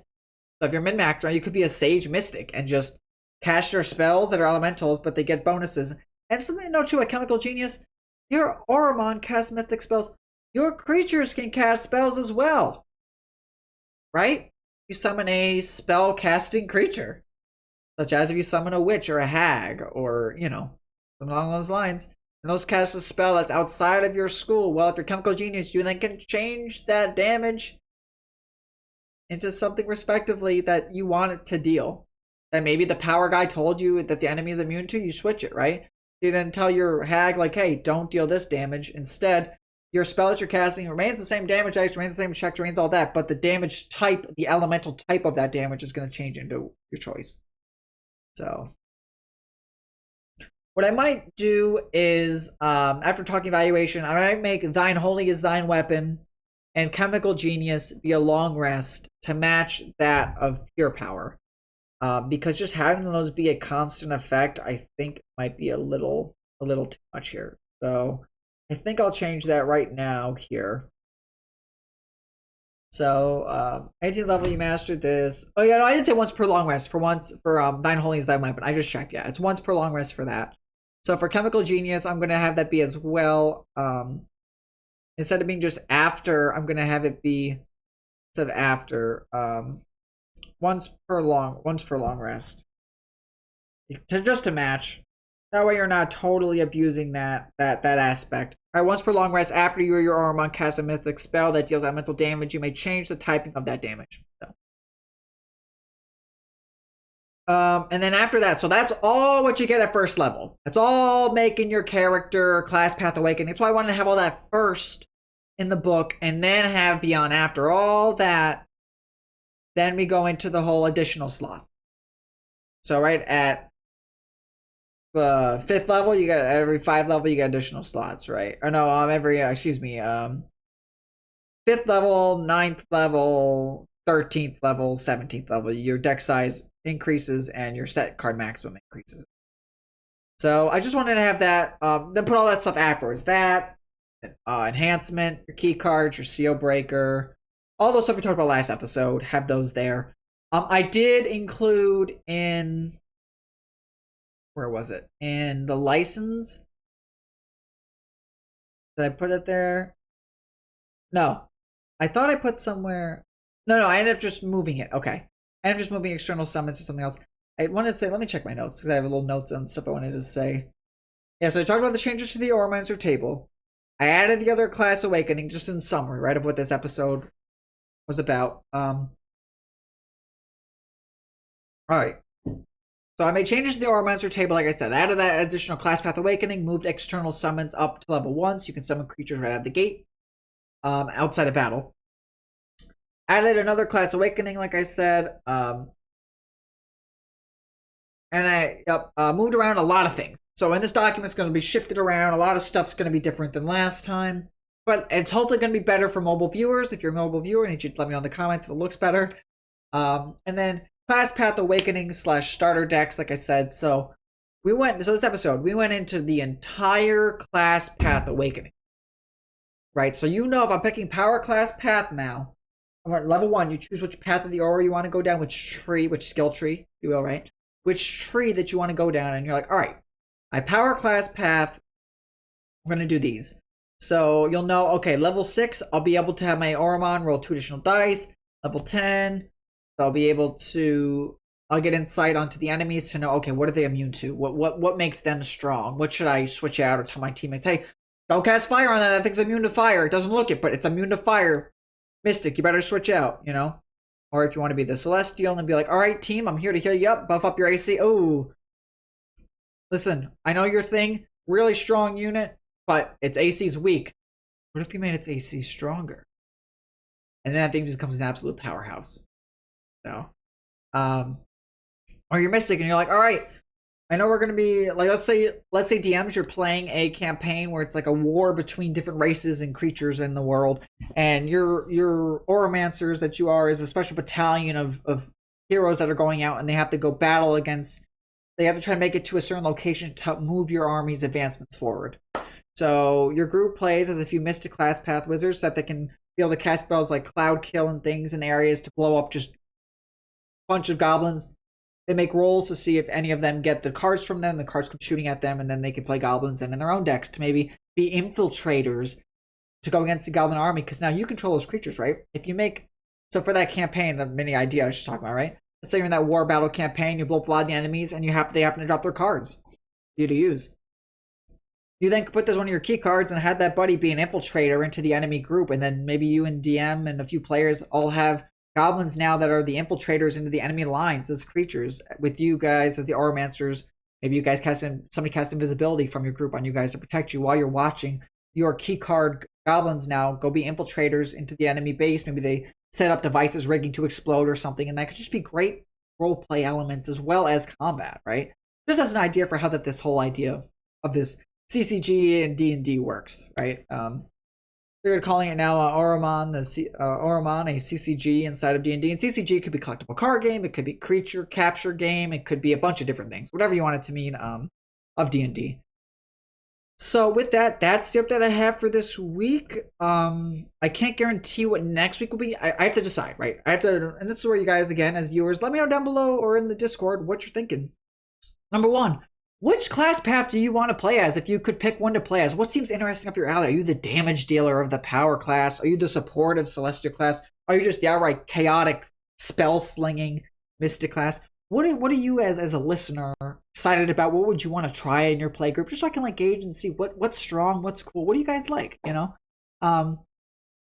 So if you're min-maxed, right, you could be a sage mystic and just cast your spells that are elementals, but they get bonuses. And something to know too, a chemical genius, your Auromon casts mythic spells. Your creatures can cast spells as well. Right? You summon a spell casting creature. Such as if you summon a witch or a hag or, you know, something along those lines. And those cast a spell that's outside of your school. Well, if you're chemical genius, you then can change that damage into something respectively that you want it to deal. That maybe the power guy told you that the enemy is immune to, you switch it, right? You then tell your hag, like, hey, don't deal this damage. Instead, your spell that you're casting remains the same damage, remains the same check, remains all that, but the damage type, the elemental type of that damage is going to change into your choice. So, what I might do is, after talking evaluation, I might make Thine Holy is Thine Weapon and Chemical Genius be a long rest to match that of Pure Power. Because just having those be a constant effect, I think might be a little too much here. So I think I'll change that right now here. So 18th level, you mastered this. Oh yeah, no, I didn't say once per long rest. For Thine Holy is Thine Weapon. I just checked. Yeah, it's once per long rest for that. So for Chemical Genius, I'm gonna have that be as well. Instead of being just after, I'm gonna have it be instead of after. Once per long rest. Just to match. That way you're not totally abusing that aspect. Alright, once per long rest, after you or your Auromon casts a mythic spell that deals elemental damage, you may change the typing of that damage. So. And then after that, so that's all what you get at first level. That's all making your character class path awakening. That's why I wanted to have all that first in the book, and then have beyond after all that. Then we go into the whole additional slot. So right at 5th level, you got every 5 level you got additional slots, right? Or no, every 5th level, 9th level, 13th level, 17th level, your deck size increases and your set card maximum increases. So I just wanted to have that, then put all that stuff afterwards. That, enhancement, your key cards, your seal breaker, all those stuff we talked about last episode, have those there. I did include in, where was it? In the license. Did I put it there? No. I thought I put somewhere. No, I ended up just moving it. Okay. I ended up just moving external summons to something else. I wanted to say, let me check my notes, because I have a little notes on stuff I wanted to say. Yeah, so I talked about the changes to the Auromancer table. I added the other class awakening, just in summary, right, of what this episode was about. Alright. So I made changes to the Auromancer table, like I said. I added that additional class path awakening, moved external summons up to level 1, so you can summon creatures right out of the gate, outside of battle. Added another class awakening, like I said, and I moved around a lot of things. So in this document, it's going to be shifted around. A lot of stuff's going to be different than last time. But it's hopefully going to be better for mobile viewers. If you're a mobile viewer, I need you to let me know in the comments if it looks better. And then class path awakening / starter decks, like I said. So this episode, we went into the entire class path awakening. Right? So you know if I'm picking power class path now, I'm at level 1, you choose which path of the aura you want to go down, which skill tree, if you will, right? Which tree that you want to go down, and you're like, all right, my power class path, I'm going to do these. So you'll know, okay, level 6, I'll be able to have my Auromon roll 2 additional dice. Level 10, I'll be able to, I'll get insight onto the enemies to know, okay, what are they immune to? What makes them strong? What should I switch out or tell my teammates, hey, don't cast fire on that. That thing's immune to fire. It doesn't look it, but it's immune to fire. Mystic, you better switch out, you know? Or if you want to be the Celestial and be like, all right, team, I'm here to heal you up, buff up your AC. Oh, listen, I know your thing, really strong unit, but its AC's weak. What if you made its AC stronger? And then that thing just becomes an absolute powerhouse. So, or you're Mystic and you're like, all right, I know we're gonna be like, let's say DMs, you're playing a campaign where it's like a war between different races and creatures in the world, and your Auromancers that you are is a special battalion of heroes that are going out and they have to go battle against. They have to try to make it to a certain location to help move your army's advancements forward. So your group plays as a few Mystic class path wizards so that they can be able to cast spells like Cloud Kill and things in areas to blow up just a bunch of goblins. They make rolls to see if any of them get the cards from them. The cards come shooting at them, and then they can play goblins and in their own decks to maybe be infiltrators to go against the goblin army, because now you control those creatures, right? If you make, so for that campaign, the mini idea I was just talking about, right? Let's say you're in that war battle campaign, you blow up a lot of the enemies, and they happen to drop their cards for you to use. You then could put this one of your key cards and have that buddy be an infiltrator into the enemy group, and then maybe you and DM and a few players all have goblins now that are the infiltrators into the enemy lines as creatures, with you guys as the Auromancers. Maybe you guys somebody cast invisibility from your group on you guys to protect you while you're watching your key card goblins now go be infiltrators into the enemy base. Maybe they set up devices rigging to explode or something, and that could just be great role play elements as well as combat, right? Just as an idea for how that this whole idea of this CCG and D&D works, right? They're calling it now Auromon, Auromon, a CCG inside of D&D. And CCG could be collectible card game, it could be creature capture game, it could be a bunch of different things, whatever you want it to mean of D&D. So with that, that's the update I have for this week. I can't guarantee what next week will be. I have to decide, right? I have to, and this is where you guys, again, as viewers, let me know down below or in the Discord what you're thinking. Number one, which class path do you want to play as if you could pick one to play as? What seems interesting up your alley? Are you the damage dealer of the power class? Are you the supportive celestial class? Are you just the outright chaotic spell slinging mystic class? What are you as a listener excited about? What would you want to try in your play group? Just so I can like gauge and see what's strong, what's cool. What do you guys like, you know? And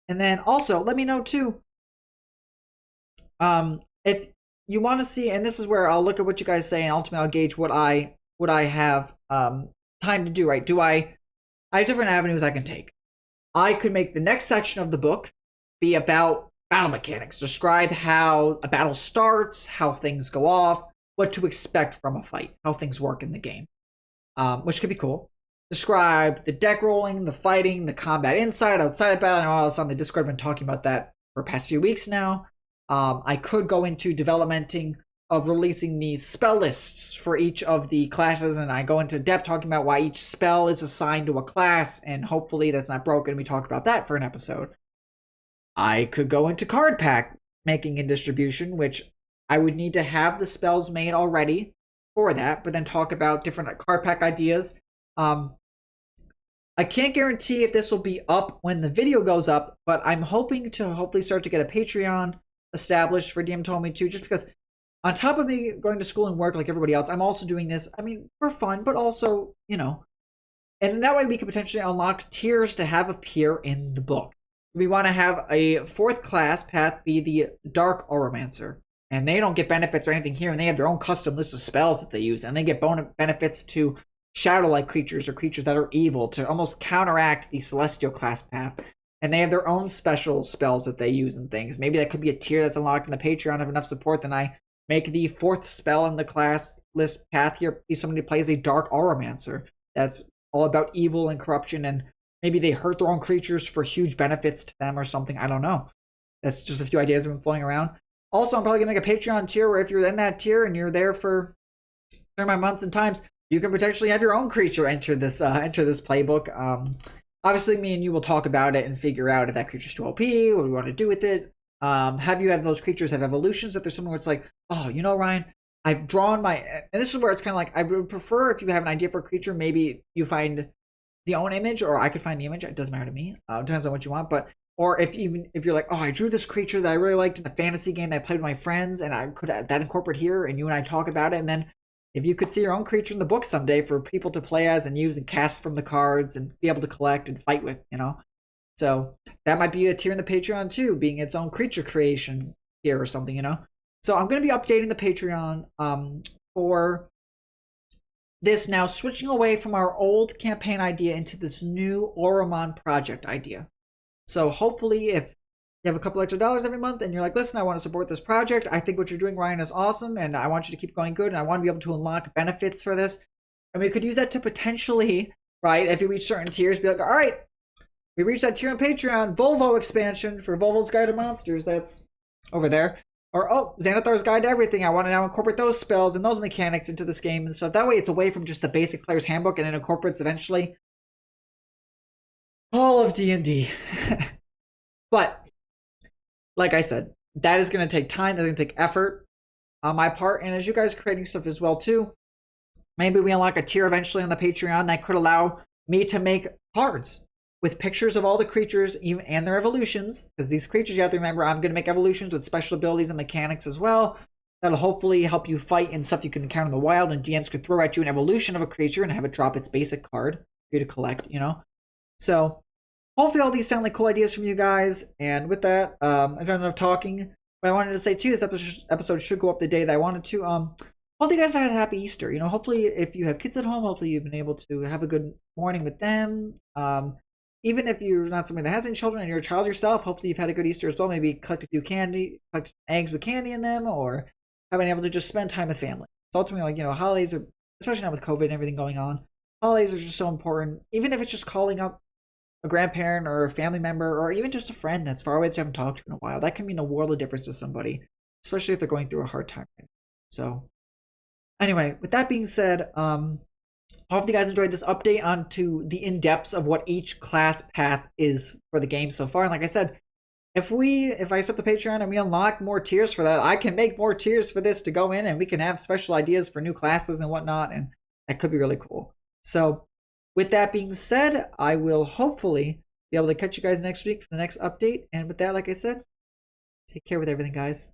then also let me know too. If you want to see, and this is where I'll look at what you guys say and ultimately I'll gauge what I have time to do, right? I have different avenues I can take. I could make the next section of the book be about battle mechanics, describe how a battle starts, how things go off, what to expect from a fight, how things work in the game, which could be cool. Describe the deck rolling, the fighting, the combat inside, outside of battle. I know I was on the Discord, been talking about that for the past few weeks now. I could go into developmenting of releasing these spell lists for each of the classes, and I go into depth talking about why each spell is assigned to a class, and hopefully that's not broken. We talk about that for an episode. I could go into card pack making and distribution, which I would need to have the spells made already for that, but then talk about different card pack ideas. I can't guarantee if this will be up when the video goes up, but I'm hoping to hopefully start to get a Patreon established for DM Told Me To, just because on top of me going to school and work like everybody else, I'm also doing this, I mean, for fun, but also, you know, and that way we could potentially unlock tiers to have appear in the book. We want to have a fourth class path be the Dark Auromancer, and they don't get benefits or anything here, and they have their own custom list of spells that they use, and they get benefits to shadow-like creatures or creatures that are evil to almost counteract the Celestial class path. And they have their own special spells that they use and things. Maybe that could be a tier that's unlocked in the Patreon of enough support, then I make the fourth spell in the class list path here be somebody who plays a Dark Auromancer. That's all about evil and corruption, and maybe they hurt their own creatures for huge benefits to them or something. I don't know. That's just a few ideas that have been flowing around. Also, I'm probably going to make a Patreon tier where if you're in that tier and you're there for during my months and times, you can potentially have your own creature enter this playbook. Obviously, me and you will talk about it and figure out if that creature's too OP, what we want to do with it. Have you had those creatures have evolutions? If there's something where it's like, oh, you know, Ryan, I've drawn my... And this is where it's kind of like, I would prefer if you have an idea for a creature, maybe you find the own image, or I could find the image. It doesn't matter to me. Depends on what you want. But or if you're like, oh, I drew this creature that I really liked in a fantasy game that I played with my friends, and I could that incorporate here, and you and I talk about it, and then if you could see your own creature in the book someday for people to play as and use and cast from the cards and be able to collect and fight with, So that might be a tier in the Patreon too, being its own creature creation here or something, So I'm going to be updating the Patreon for this now, switching away from our old campaign idea into this new Auromon project idea. So hopefully if you have a couple extra dollars every month and you're like, listen, I want to support this project. I think what you're doing, Ryan, is awesome. And I want you to keep going good. And I want to be able to unlock benefits for this. And we could use that to potentially, right, if you reach certain tiers, be like, all right, we reached that tier on Patreon. Volvo expansion for Volvo's Guide to Monsters. That's over there. Or, oh, Xanathar's Guide to Everything. I want to now incorporate those spells and those mechanics into this game and stuff. That way it's away from just the basic player's handbook, and it incorporates eventually all of D&D. But, like I said, that is going to take time. That's going to take effort on my part. And as you guys are creating stuff as well, too, maybe we unlock a tier eventually on the Patreon that could allow me to make cards with pictures of all the creatures and their evolutions, because these creatures, you have to remember, I'm going to make evolutions with special abilities and mechanics as well. That'll hopefully help you fight and stuff you can encounter in the wild, and DMs could throw at you an evolution of a creature and have it drop its basic card for you to collect, So hopefully all these sound like cool ideas from you guys. And with that, I've done enough talking. But I wanted to say too, this episode should go up the day that I wanted to. Hopefully you guys have had a happy Easter. Hopefully if you have kids at home, hopefully you've been able to have a good morning with them. Even if you're not somebody that has any children and you're a child yourself, hopefully you've had a good Easter as well. Maybe collect a few collect eggs with candy in them, or have been able to just spend time with family. It's ultimately holidays are, especially now with COVID and everything going on, holidays are just so important. Even if it's just calling up a grandparent or a family member, or even just a friend that's far away that you haven't talked to in a while, that can mean a world of difference to somebody, especially if they're going through a hard time. So anyway, with that being said, I hope you guys enjoyed this update onto the in-depths of what each class path is for the game so far. And like I said, if I set the Patreon and we unlock more tiers for that, I can make more tiers for this to go in, and we can have special ideas for new classes and whatnot, and that could be really cool. So with that being said, I will hopefully be able to catch you guys next week for the next update. And with that, like I said, take care with everything, guys.